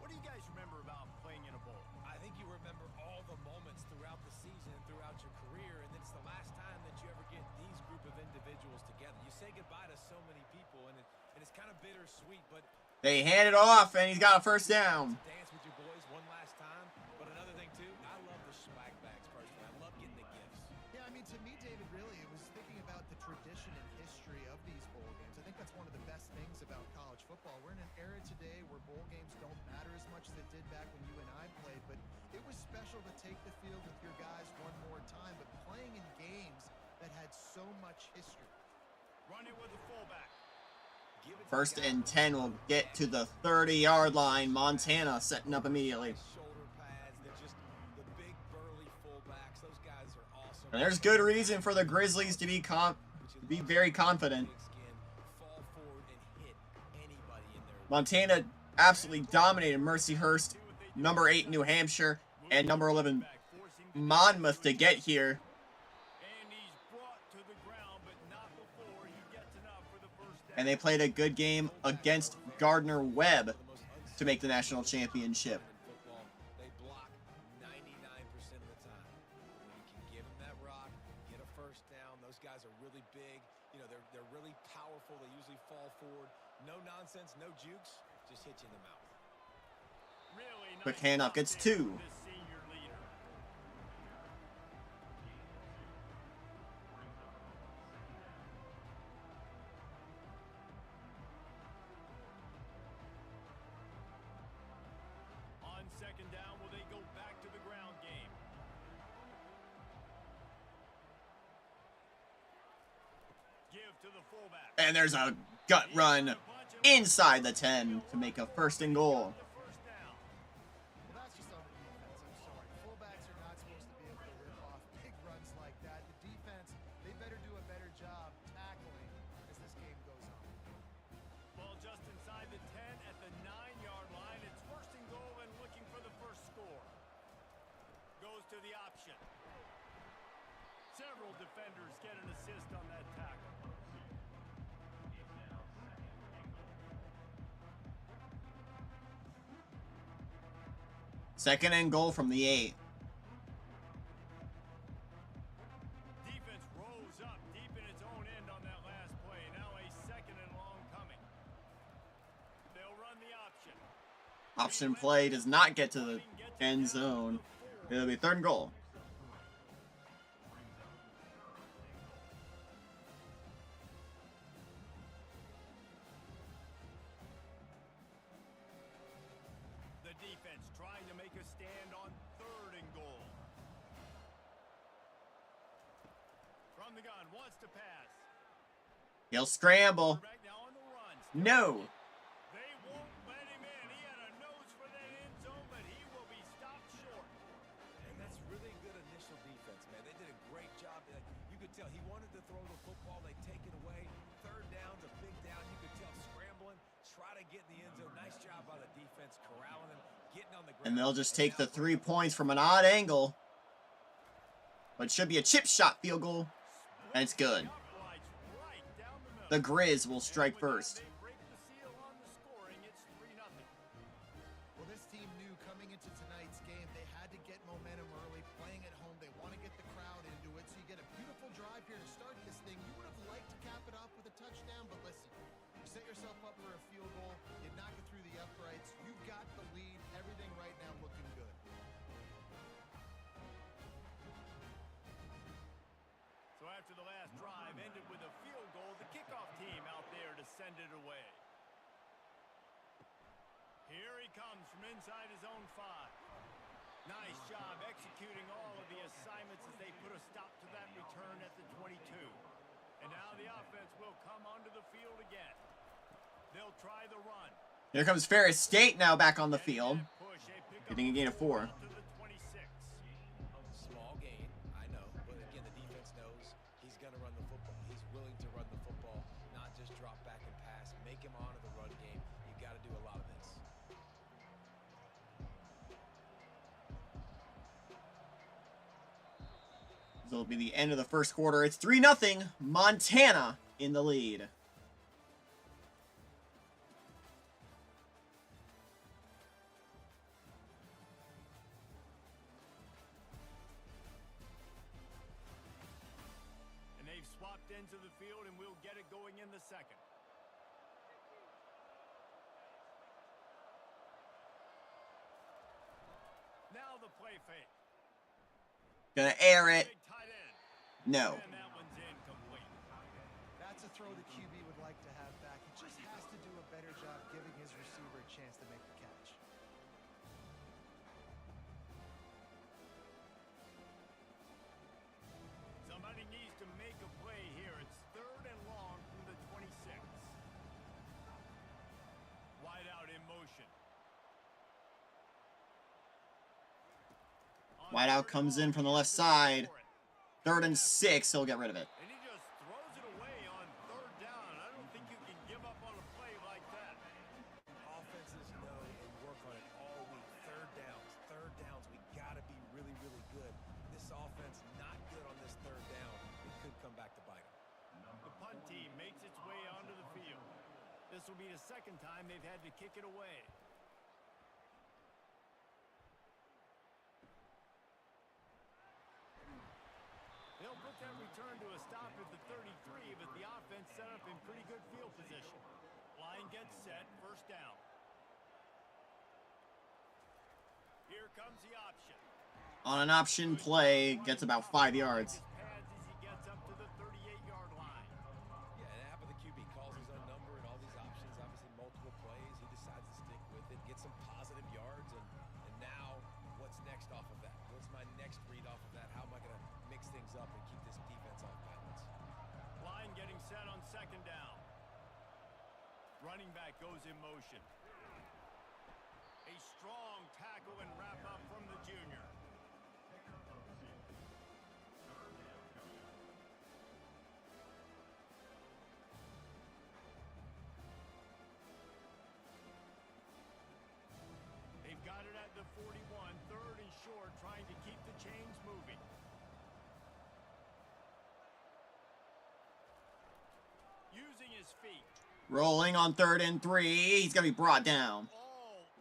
What do you guys remember about playing in a bowl? I think you remember all the moments throughout the season and throughout your career, and it's the last time that you ever get these group of individuals together. You say goodbye to so many people, and it's kind of bittersweet, but... They hand it off, and he's got a first down. Dance with your boys one last time, but another thing, too, I love the swag bags, personally. I love getting the gifts. Yeah, I mean, to me, David, really, it was thinking about the tradition and history of these bowl games. I think that's one of the best things about college football. We're in an era today where bowl games don't matter as much as it did back when you and I played, but it was special to take the field with your guys one more time, but playing in games that had so much history. Running with the fullback. First and 10 will get to the 30-yard line. Montana setting up immediately. Shoulder pads, they're just the big, burly fullbacks. Those guys are awesome. And there's good reason for the Grizzlies to be very confident. Fall forward and hit anybody in there. Montana absolutely dominated Mercyhurst, number 8 New Hampshire, and number 11 Monmouth to get here. And he's brought to the ground, but not before he gets enough for the first down. And they played a good game against Gardner-Webb to make the national championship. Football, they block 99% of the time. When you can give them that rock, get a first down, those guys are really big. You know, they're really powerful. They usually fall forward. No nonsense, no jukes, just hit you in the mouth. Really nice Quick handoff gets offense 2. from this senior leader. to the fullback. And there's a gut run inside the 10 to make a 1st and goal. First down. Well, that's just on the defense. I'm sorry. Fullbacks are not supposed to be able to rip off big runs like that. The defense, they better do a better job tackling as this game goes on. Ball just inside the 10 at the 9-yard line. It's 1st and goal and looking for the first score. Goes to the option. Several defenders get an assist on that tackle. Second and goal from the 8. Defense rose up deep in its own end on that last play. Now a 2nd and long coming. They'll run the option. Option play does not get to the end zone. It'll be 3rd and goal. The defense trying to make a stand on 3rd and goal. From the gun, wants to pass. He'll scramble. Quarterback now on the run. No. They won't let him in. He had a nose for that end zone, but he will be stopped short. And that's really good initial defense, man. They did a great job. You could tell he wanted to throw the football. They take it away. 3rd down's a big down. You could tell scrambling, try to get in the end zone. Nice job by the defense, corralling him, getting on the ground. And they'll just take the 3 points from an odd angle. But it should be a chip shot field goal. And it's good. Right down the middle. The Grizz will strike first. They break the seal on the scoring. It's 3-0. Well, this team knew coming into tonight's game they had to get momentum early. Playing at home, they want to get the crowd into it. So you get a beautiful drive here to start this thing. You would have liked to cap it off with a touchdown, but listen, you set yourself up for a field goal. You knock it through the uprights. You've got the lead. Everything right now looking good. So after the last drive ended with a field goal, the kickoff team out there to send it away. Here he comes from inside his own 5. Nice job executing all of the assignments as they put a stop to that return at the 22. And now the offense will come onto the field again. They'll try the run. Here comes Ferris State now back on the field. Push, a pickup Getting a gain of 4. to the 26. Small gain, I know. But again, the defense knows he's going to run the football. He's willing to run the football, not just drop back and pass. Make him honor the run game. You got to do a lot of this. This will be the end of the 1st quarter. It's 3-0. Montana in the lead. And they've swapped ends of the field, and we'll get it going in the 2nd. Now the play fake. Gonna air it. Big tight end. No. And that one's incomplete. That's a throw the QB would like to have back. He just has to do a better job giving his receiver a chance to make the catch. Somebody needs to make a play here. It's 3rd and long from the 26. Wide out in motion. Wideout comes in from the left side. 3rd and 6. He'll get rid of it. And he just throws it away on 3rd down. I don't think you can give up on a play like that. Offenses know and work on it all week. 3rd downs, we got to be really, really good. This offense not good on this 3rd down. It could come back to bite them. The punt team makes its way onto the field. This will be the 2nd time they've had to kick it away. They'll put that return to a stop at the 33, but the offense set up in pretty good field position. Line gets set, 1st down. Here comes the option. On an option play, gets about 5 yards. Pads as he gets up to the 38-yard line. Yeah, and half of the QB calls his own number and all these options, obviously multiple plays. He decides to stick with it, get some positive yards, and now what's next off of that? What's my next read off of that? How am I going to mix things up and keep this defense off balance? Line getting set on running back goes in motion. A strong tackle and wrap up from the junior. They've got it at the 41, third and short, trying to keep the chains moving. Using his feet. Rolling on 3rd and 3. He's going to be brought down.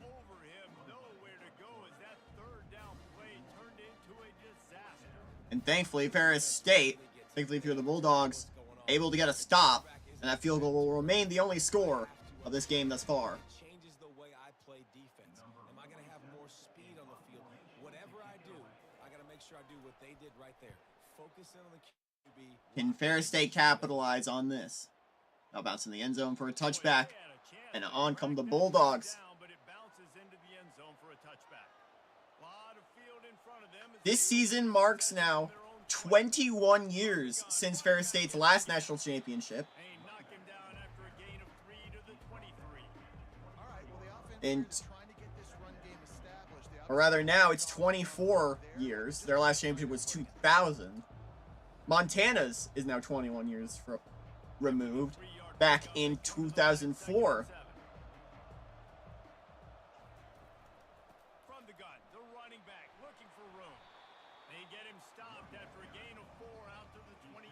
All over him, nowhere to go as that third down play turned into a disaster. And thankfully, Ferris State, thankfully for the Bulldogs, able to get a stop, and that field goal will remain the only score of this game thus far. Changes the way I play defense. Am I going to have more speed on the field? Whatever I do, I got to make sure I do what they did right there. Focus in on the QB. Can Ferris State capitalize on this? Now bounce in the end zone for a touchback, and on come the Bulldogs. This season marks now 21 years since Ferris State's last national championship. And, or rather now it's 24 years. Their last championship was 2000. Montana's is now 21 years removed, back in 2004. From the gun, the running back looking for room. They get him stopped after a gain of 4 out to the 28.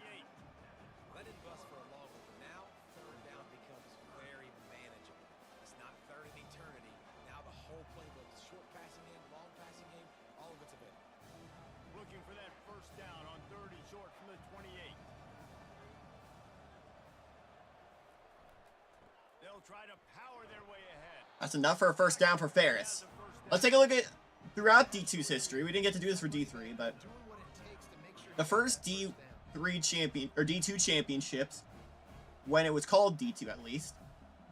Let it bust for a long one. Now, third down becomes very manageable. It's not third in eternity. Now the whole playbook, short passing game, long passing game, all of it's available. Looking for that first down on 3rd and short from the 28. They'll try to power their way ahead. That's enough for a first down for Ferris. Let's take a look at throughout D2's history. We didn't get to do this for D3, but the first D3 champion or D2 championships, when it was called D2 at least,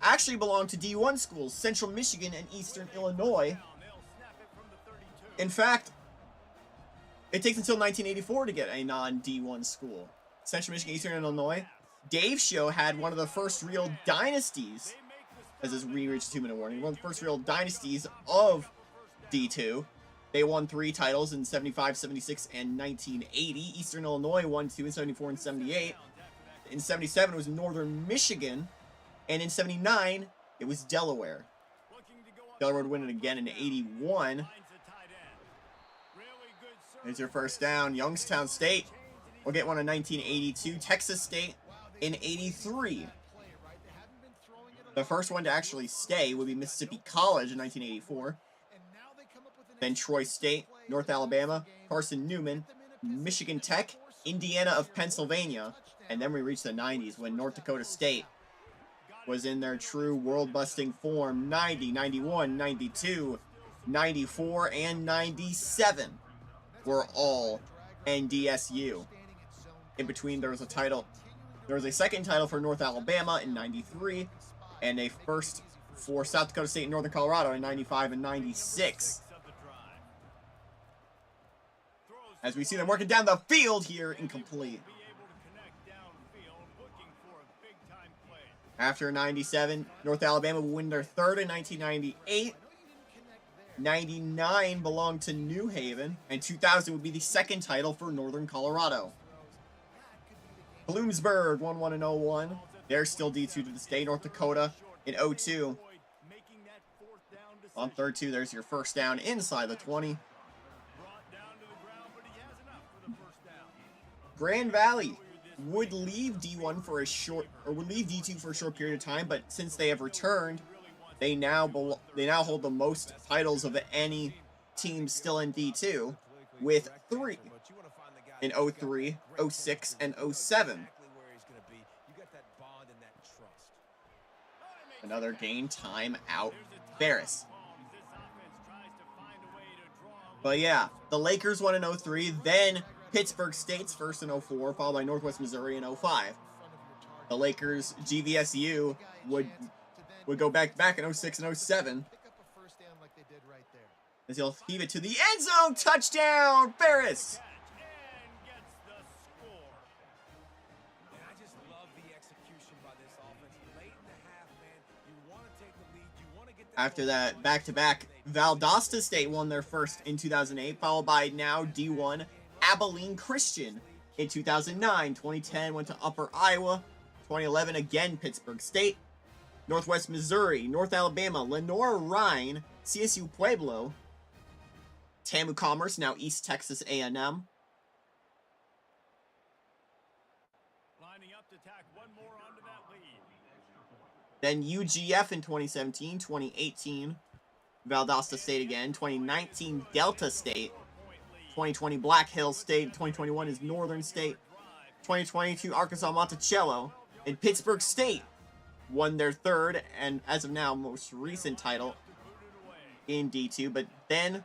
actually belonged to D1 schools, Central Michigan and Eastern Illinois. In fact, it takes until 1984 to get a non-D1 school. Central Michigan, Eastern Illinois. Dave's show had one of the first real dynasties, as this reached 2-minute warning, one of the first real dynasties of D2. They won 3 titles in 75, 76, and 1980. Eastern Illinois won 2 in 74 and 78. In 77, it was Northern Michigan. And in 79, it was Delaware. Delaware would win it again in 81. There's your first down. Youngstown State will get one in 1982. Texas State in 83. The first one to actually stay would be Mississippi College in 1984. Then Troy State, North Alabama, Carson Newman, Michigan Tech, Indiana of Pennsylvania, and then we reach the 90s when North Dakota State was in their true world-busting form. 90, 91, 92, 94, and 97 were all NDSU. In between, there was a title. There was a second title for North Alabama in 93, and a first for South Dakota State and Northern Colorado in 95 and 96. As we see them working down the field here, incomplete. After 97, North Alabama will win their third in 1998. 99 belonged to New Haven, and 2000 would be the second title for Northern Colorado. Bloomsburg won 1 in 01. They're still D2 to this day. North Dakota in 02. On 3rd 2, there's your first down inside the 20. Grand Valley would leave D1 for a short, or would leave D2 for a short period of time, but since they have returned, they now hold the most titles of any team still in D2, with 3 in 03, 06, and 07. Another game time out, Ferris. But yeah, the Lakers won in 03, then Pittsburgh State's first in 04, followed by Northwest Missouri in 05. The Lakers, GVSU, would go back in 06 and 07. As he'll heave it to the end zone, touchdown, Ferris! After that, back-to-back, Valdosta State won their first in 2008, followed by now D1 Abilene Christian in 2009. 2010 went to Upper Iowa. 2011 again Pittsburgh State. Northwest Missouri, North Alabama, Lenore Rhine, CSU Pueblo, TAMU Commerce, now East Texas A&M. Lining up to tack one more onto that lead. Then UGF in 2017, 2018, Valdosta State again, 2019 Delta State, 2020 Black Hills State, 2021 is Northern State, 2022 Arkansas Monticello, and Pittsburgh State won their third and, as of now, most recent title in D2. But then,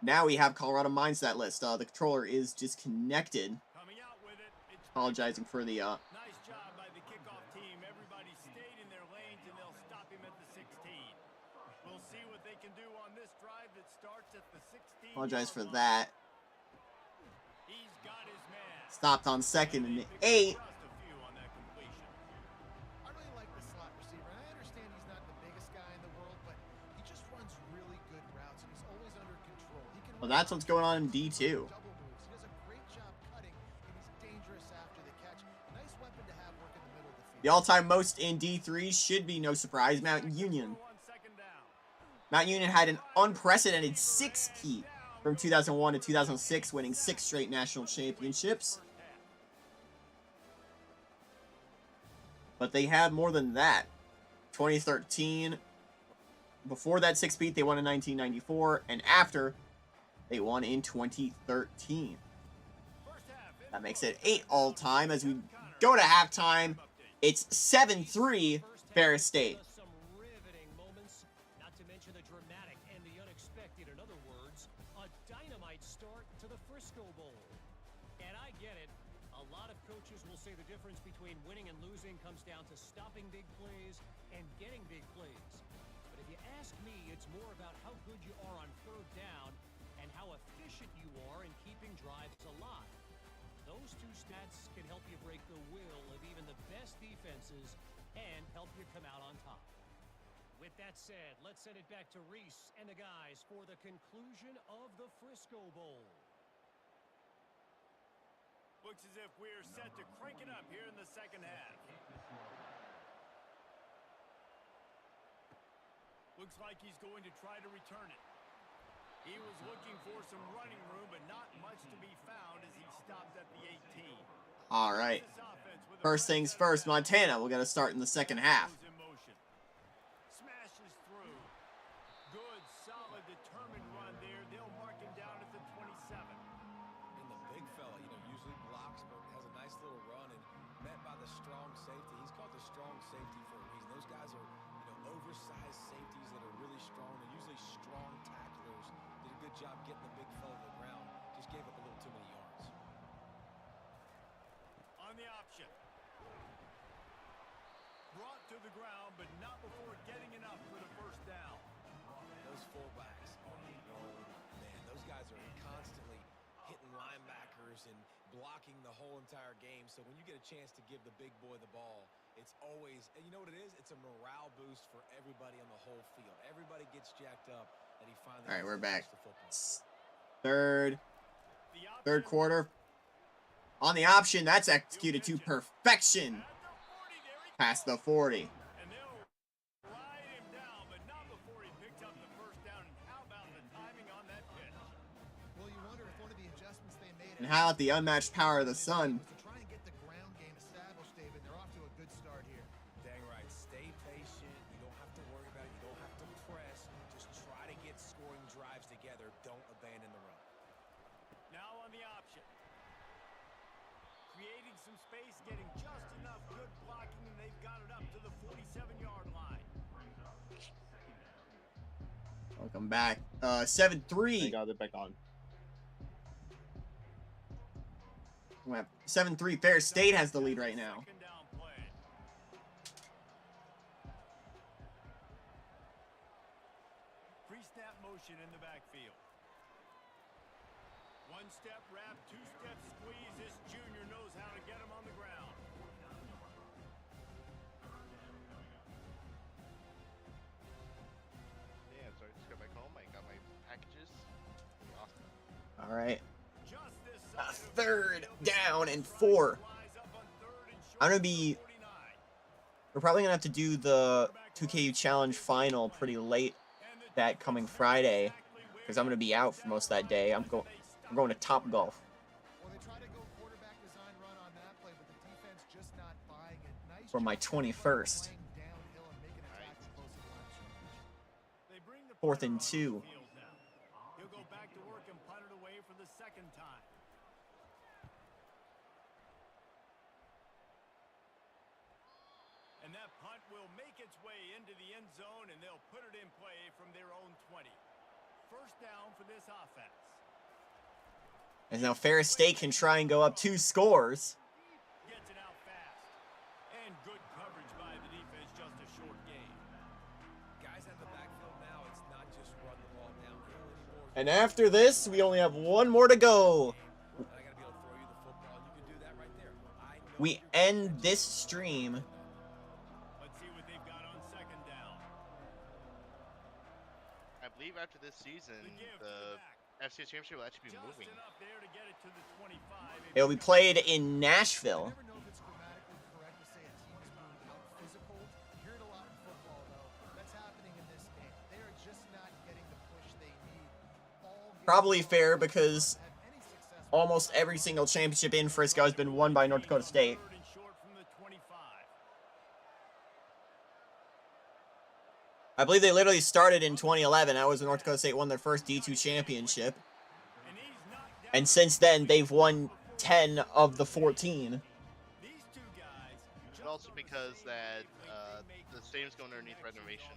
now we have Colorado Mines that list. The controller is disconnected. Apologizing for the Nice job by the kickoff team. Everybody stayed in their lanes, and they'll stop him at the 16. We'll see what they can do on this drive that starts at the 16. apologize for that. He's got his man. Stopped on second and 8. I really like the slot receiver, and I understand he's not the biggest guy in the world, but he just runs really good routes, and he's always under control. He can Well, that's what's going on in D2. double moves. He does a great job cutting, and he's dangerous after the catch. Nice weapon to have work in the middle of the field. The all-time most in D3 should be no surprise, Mountain Union. Mountain Union had an unprecedented 6-peat from 2001 to 2006, winning 6 straight national championships. But they had more than that. 2013, before that 6-peat, they won in 1994, and after, they won in 2013. That makes it 8 all-time. As we go to halftime, it's 7-3 Ferris State. Some riveting moments, not to mention the dramatic and the unexpected. In other words, a dynamite start to the Frisco Bowl. And I get it. A lot of coaches will say the difference between winning and losing comes down to stopping big plays and getting big plays. But if you ask me, it's more about how good you are on third down and how efficient you are in keeping drives alive. Those two stats can help you break the will of even the best defenses and help you come out on top. With that said, let's send it back to Reese and the guys for the conclusion of the Frisco Bowl. Looks as if we're set to crank it up here in the second half. Looks like he's going to try to return it. He was looking for some running room, but not much to be found as he stopped at the 18. All right. First things first, Montana. We're going to start in the second half. Smashes through. Good, solid, determined run there. They'll mark him down at the 27. And the big fella, usually blocks, but has a nice little run and met by the strong safety. He's called the strong safety for a reason. Those guys are, oversized safeties that are really strong. They're usually strong tacklers. Did a good job getting the big fella to the ground. Just gave up a little too many yards. On the option. Brought to the ground, but not before getting enough for the first down. Those fullbacks are man. Those guys are constantly hitting linebackers and blocking the whole entire game. So when you get a chance to give the big boy the ball, it's always, and you know what it is? It's a morale boost for everybody on the whole field. Everybody gets jacked up, and he finally. All right, we're back. The football. Third quarter. On the option, that's executed to perfection. Past the 40. And they'll ride him down, but not before he picked up the first down. And how about the timing on that pitch? Well, you wonder if one of the adjustments they made And how about the unmatched power of the sun? to try and get the ground game established, David. They're off to a good start here. Dang right. Stay patient. You don't have to worry about it. You don't have to press. Just try to get scoring drives together. Don't abandon the run. Now on the option. Creating some space, getting just enough good blocking, and they've got it up to the 47-yard line. Welcome back. They 7-3. got it back on. 7-3. Ferris State has the lead right now. Second down play. Pre-snap motion in the backfield. One step wrap, two-step squeeze. This junior knows how to get him on the ground. All right. Just this A side of third midfield, down and Flies 4. up on third and short I'm gonna from be. the 49. We're probably gonna have to do the 2KU Challenge final pretty late And the that defense coming knows Friday exactly where because I'm gonna to be put out for down most of that running day. backs and they I'm going to stop Top the Golf. Well, they try to go quarterback design run on that play, but the defense just not buying it. Nice For my job so far 21st. playing downhill and making a tackle close to the line of scrimmage. They bring the 4th punter and onto 2. the field now. He'll go back to work and punt it away for the second time. And that punt will make its way into the end zone, and they'll put it in play from their own 20. First down for this offense. And now Ferris State can try and go up 2 scores. Gets it out fast. And good coverage by the defense, just a short gain. Guys at the backfield now, it's not just run the ball downhill anymore. And after this, we only have one more to go. And I gotta be able to throw you the football, and you can do that right there. I know We you're end this stream. Let's see what they've got on second down. I believe after this season, The give to the back. FCS championship will actually be Just moving. enough there to get it to the 25. It'll be played in Nashville. I never know if it's grammatically correct to say a team is being out physical. You hear it a lot in football, though. That's happening in this game. They are just not getting the push they need. All game Probably long, fair they because don't have any success with almost every single championship in Frisco has been won by North Dakota State. Third and short from the 25. I believe they literally started in 2011. That was when North Dakota State won their first D2 championship. And he's knocked down. And since then, they've won 10 of the 14. These two guys. But also because that the stadium's going underneath renovation.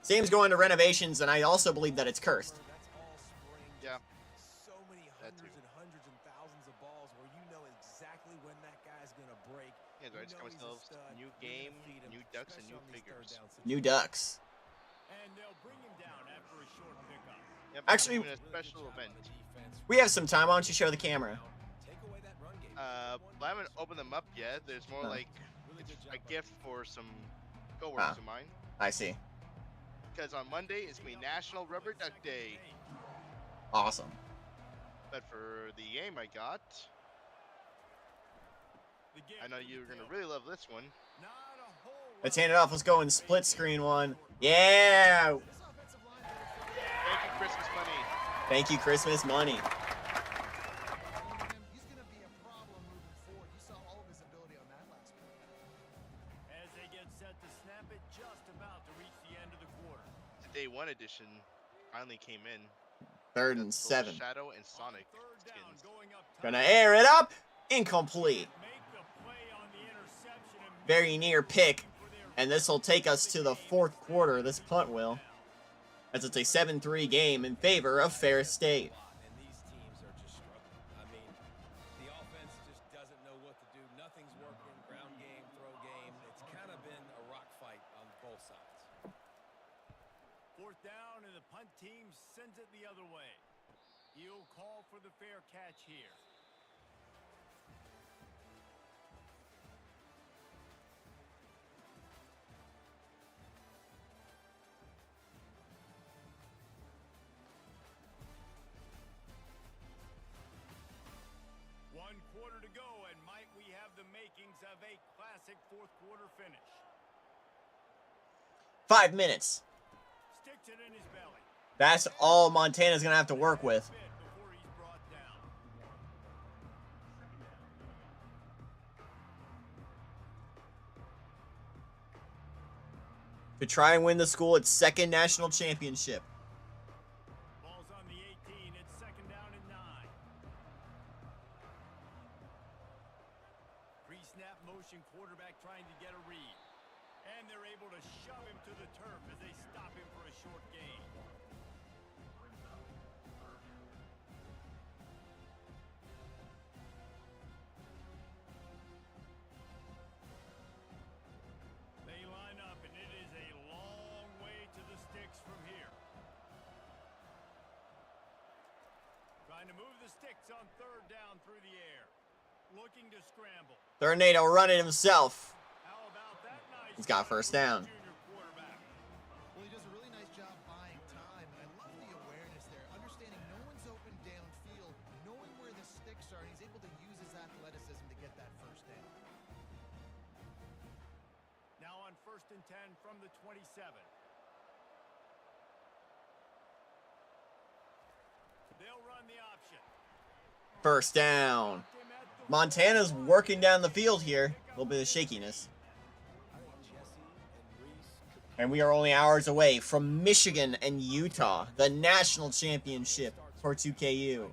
Same's going to renovations, and I also believe that it's cursed. That's all spring. Yeah. So many That too. hundreds and thousands of balls where you know exactly when that guy's gonna break. Yeah, they're You just know got he's a themselves stud. new You're gonna game, feed him, new ducks, and new especially on these third figures. down New situations. Ducks. And they'll bring him down after a short pickup. Yep, Actually- even a special event. We have some time. Why don't you show the camera? Take away that run game. I haven't opened them up yet. There's more Huh. like Really it's good job a up gift there. for some coworkers Ah. of mine. I see. Because on Monday it's gonna be National Rubber Duck Day. Awesome. But for the game I got, The give I know to the you're gonna tail. really love this one. Not a whole Let's lot hand it off. Let's go in split screen one. Yeah! this offensive line better figure Thank you, Christmas money. Thank you, Christmas money. out him. He's going to be a problem moving forward. You saw all of his ability on that last play. As they get set to snap it, just about to reach the end of the quarter. The Day 1 edition finally came in. 3rd and That's those 7. Shadow and Sonic Third down, skins. going up top. Gonna air it up. Incomplete. Make the play on the interception and Very near pick. for their And this will take us to the 4th quarter. This punt will. As it's a 7-3 game in favor of Ferris State. And these teams are just struggling. I mean, the offense just doesn't know what to do. Nothing's working. Ground game, throw game. It's kind of been a rock fight on both sides. fourth down, and the punt team sends it the other way. He'll call for the fair catch here. One quarter to go, and might we have the makings of a classic fourth quarter finish. 5 minutes. Sticks it in his belly. That's all Montana's gonna have to work with. Bit before he's brought down. To try and win the school its 2nd national championship. Ball's on the 18. It's second down and 9. Pre-snap motion, quarterback trying to get a read. And they're able to shove him to the turf as they stop him for a short gain. They line up, and it is a long way to the sticks from here. Trying to move the sticks on third down through the air. Looking to scramble. Tornado run it himself. How about that nice He's got stop first from the down. junior quarterback? Well, he does a really nice job buying time, and I love the awareness there. Understanding no one's open downfield, and 10 from the 27. They'll run the option. First down. Montana's working down the field here. A little bit of shakiness. And we are only hours away from Michigan and Utah, the national championship for 2KU.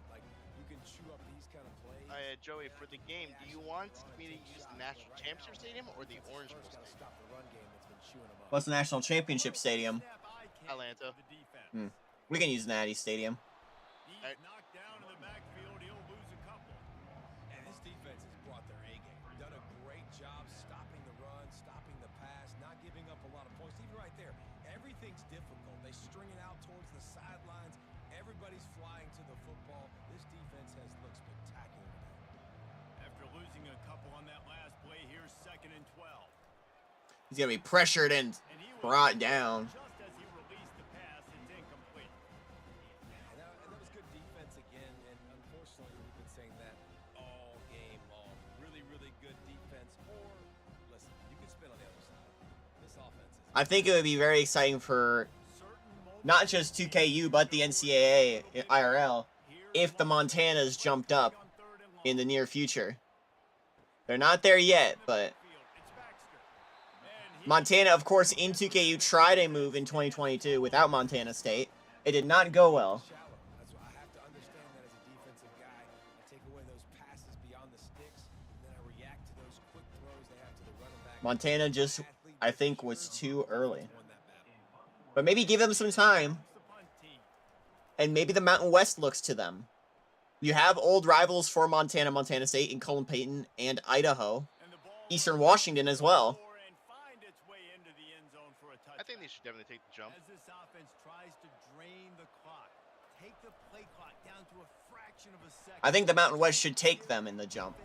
Joey, for the game, do you want me to use the National Championship Stadium or the Orange Bowl Stadium? What's the national championship stadium? Atlanta. We can use Natty Stadium. He's knocked down in the backfield. He'll lose a couple. And this defense has brought their A game. Done a great job stopping the run, stopping the pass, not giving up a lot of points. Even right there, everything's difficult. They string it out towards the sidelines. Everybody's flying to the football. This defense has looked spectacular today. After losing a couple on that last play, here's 2nd and 12. He's going to be pressured and brought down. Just as he released the pass, it's incomplete. And that was good defense again, and unfortunately, we've been saying that all game long. Really, really good defense. Or, listen, you can spin on the other side. This offense is... I think it would be very exciting for not just 2KU, but the NCAA IRL if the Montanas jumped up in the near future. They're not there yet, but Montana, of course, in 2KU tried a move in 2022 without Montana State. It did not go well. That's why I have to understand that as a defensive guy. I take away those passes beyond the sticks, and then I react to those quick throws they have to the running back. Montana just, I think, was too early. But maybe give them some time. And maybe the Mountain West looks to them. You have old rivals for Montana, Montana State, in Cullen Payton and Idaho. Eastern Washington as well. I think they should definitely take the jump. As this offense tries to drain the clock, take the play clock down to a fraction of a second. I think the Mountain West should take them in the jump.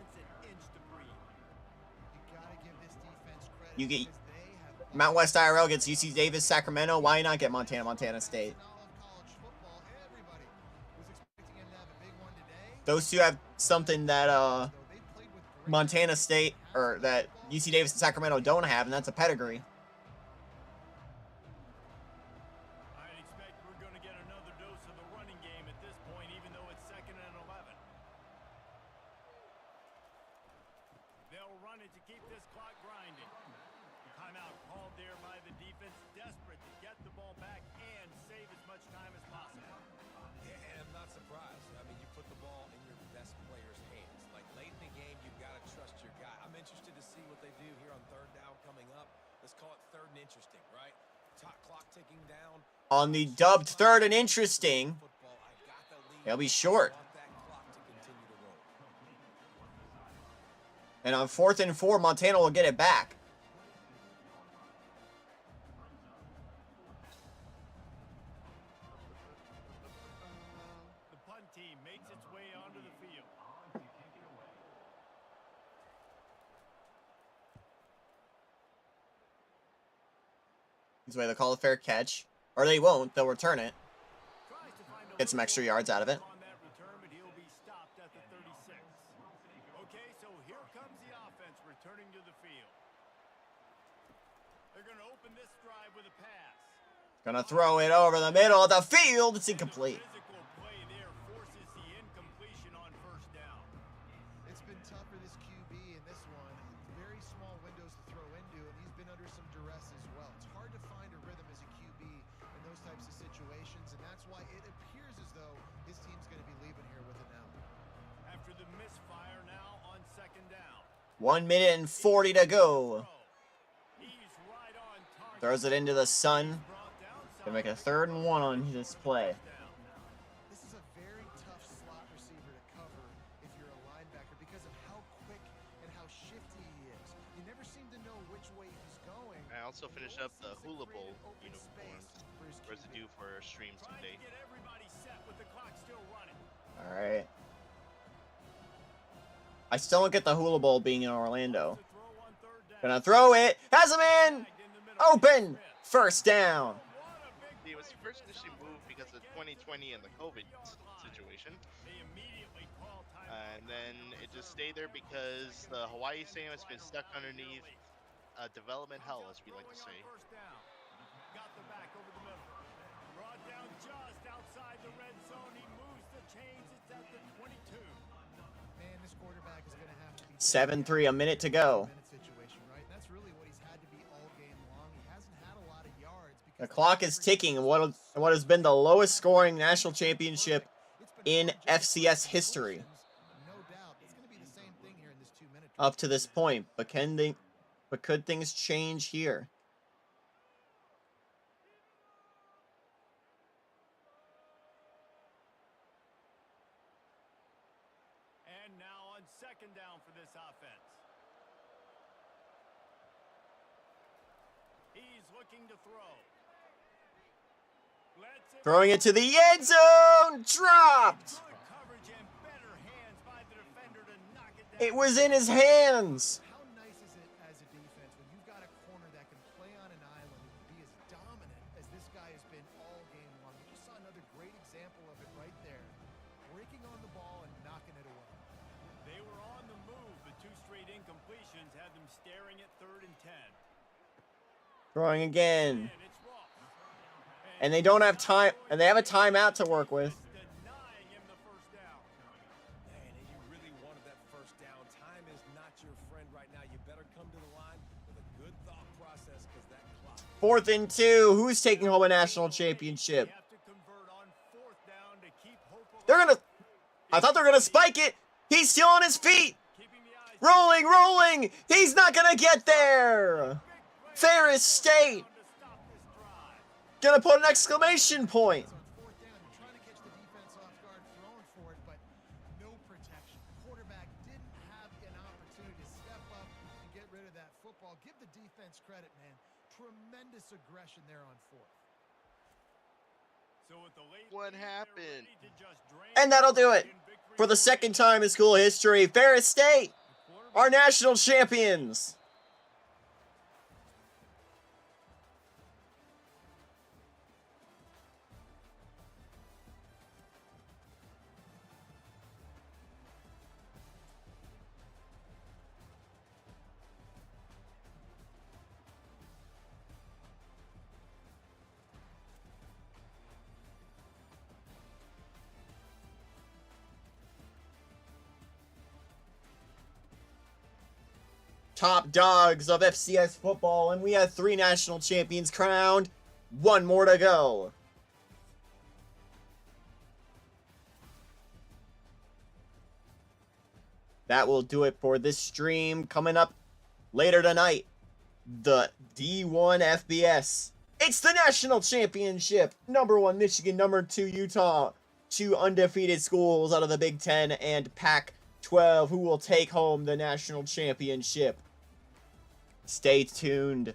You get Mountain West IRL gets UC Davis, Sacramento. Why not get Montana, Montana State? Those two have something that Montana State or that UC Davis and Sacramento don't have, and that's a pedigree. I'd expect we're going to get another dose of the running game at this point, even though it's 2nd and 11. They'll run it to keep this clock grinding. Timeout called there by the defense, desperate to get the ball back and save as much time as possible. Yeah, and I'm not surprised. I mean, you put the ball in your best player's hands. Like, late in the game, you've got to trust your guy. I'm interested to see what they do here on 3rd down coming up. Let's call it 3rd and interesting, right? Clock ticking down. On the dubbed 3rd and interesting, they'll be short. And on 4th and 4, Montana will get it back. The punt team makes its way onto the field. This way they'll call a fair catch. Or they won't. They'll return it. Get some extra yards out of it. On that return, but he'll be stopped at the 36. Okay, so here comes the offense returning to the field. They're going to open this drive with a pass. Gonna throw it over the middle of the field. It's incomplete. Physical play there forces the incompletion on 1st down. It's been tough for this QB in this one. Very small windows to throw into, and he's been under some duress as well. It's hard to find a rhythm as a QB in those types of situations, and that's why it appears as though his team's going to be leaving here with an L. After the misfire now on 2nd down. 1 minute and 40 to go. He's right on target. Throws it into the sun. Gonna make a 3rd and 1 on this play. This is a very tough slot receiver to cover if you're a linebacker because of how quick and how shifty he is. You never seem to know which way he's going. I also finished up the Hula Bowl uniforms. Where's the due for streams today? Get everybody set with the clock still running. Alright. I still don't get the Hula Bowl being in Orlando. Gonna throw it. Has him in. Open. 1st down. It was first initially moved because of 2020 and the COVID situation. And then it just stayed there because the Hawaii Stadium has been stuck underneath development hell, as we like to say. First down. Got the back over the middle. Brought down just outside the red zone. He moves the chains. It's at the 22. Man, this quarterback is going to have to be 7-3, a minute to go. situation, right? That's really what he's had to be all game long. He hasn't had a lot of yards The because clock is ticking in what has been the lowest scoring national championship in FCS history no doubt. It's going to be the same thing here in this 2-minute. up to this point. But could things change here? And now on second down for this offense. He's looking to throw. Throwing it to the end zone, dropped. Good coverage and better hands by the defender to knock it down. It was in his hands. How nice is it as a defense when you've got a corner that can play on an island and be as dominant as this guy has been all game long? You just saw another great example of it right there. Breaking on the ball and knocking it away. They were on the move. The two straight incompletions had them staring at 3rd and 10. Throwing again. And it's Ross. And they don't have time, and they have a timeout to work with. Denying him the first down. Man, you really wanted that first down. Time is not your friend right now. You better come to the line with a good thought process because that clock. 4th and 2. Who's taking home a national championship? They have to convert on 4th down to keep hope alive. They're gonna. I thought they were gonna spike it. He's still on his feet. Keeping the eyes Rolling, rolling. He's not gonna get there. Ferris State to stop this drive. gonna put an exclamation point. So on 4th down, you're trying to catch the defense off guard, throwing for it, but no protection. The quarterback didn't have an opportunity to step up and get rid of that football. Give the defense credit, man. Tremendous aggression there on 4th. So with the late What lead, they're happened? ready to just drain And that'll do it in victory for the second time in school history. Ferris State are national champions. Top dogs of FCS football, and we have 3 national champions crowned. 1 more to go. That will do it for this stream. Coming up later tonight, the D1 FBS. It's the national championship. Number 1 Michigan, number 2 Utah. 2 undefeated schools out of the Big Ten and Pac-12 who will take home the national championship. Stay tuned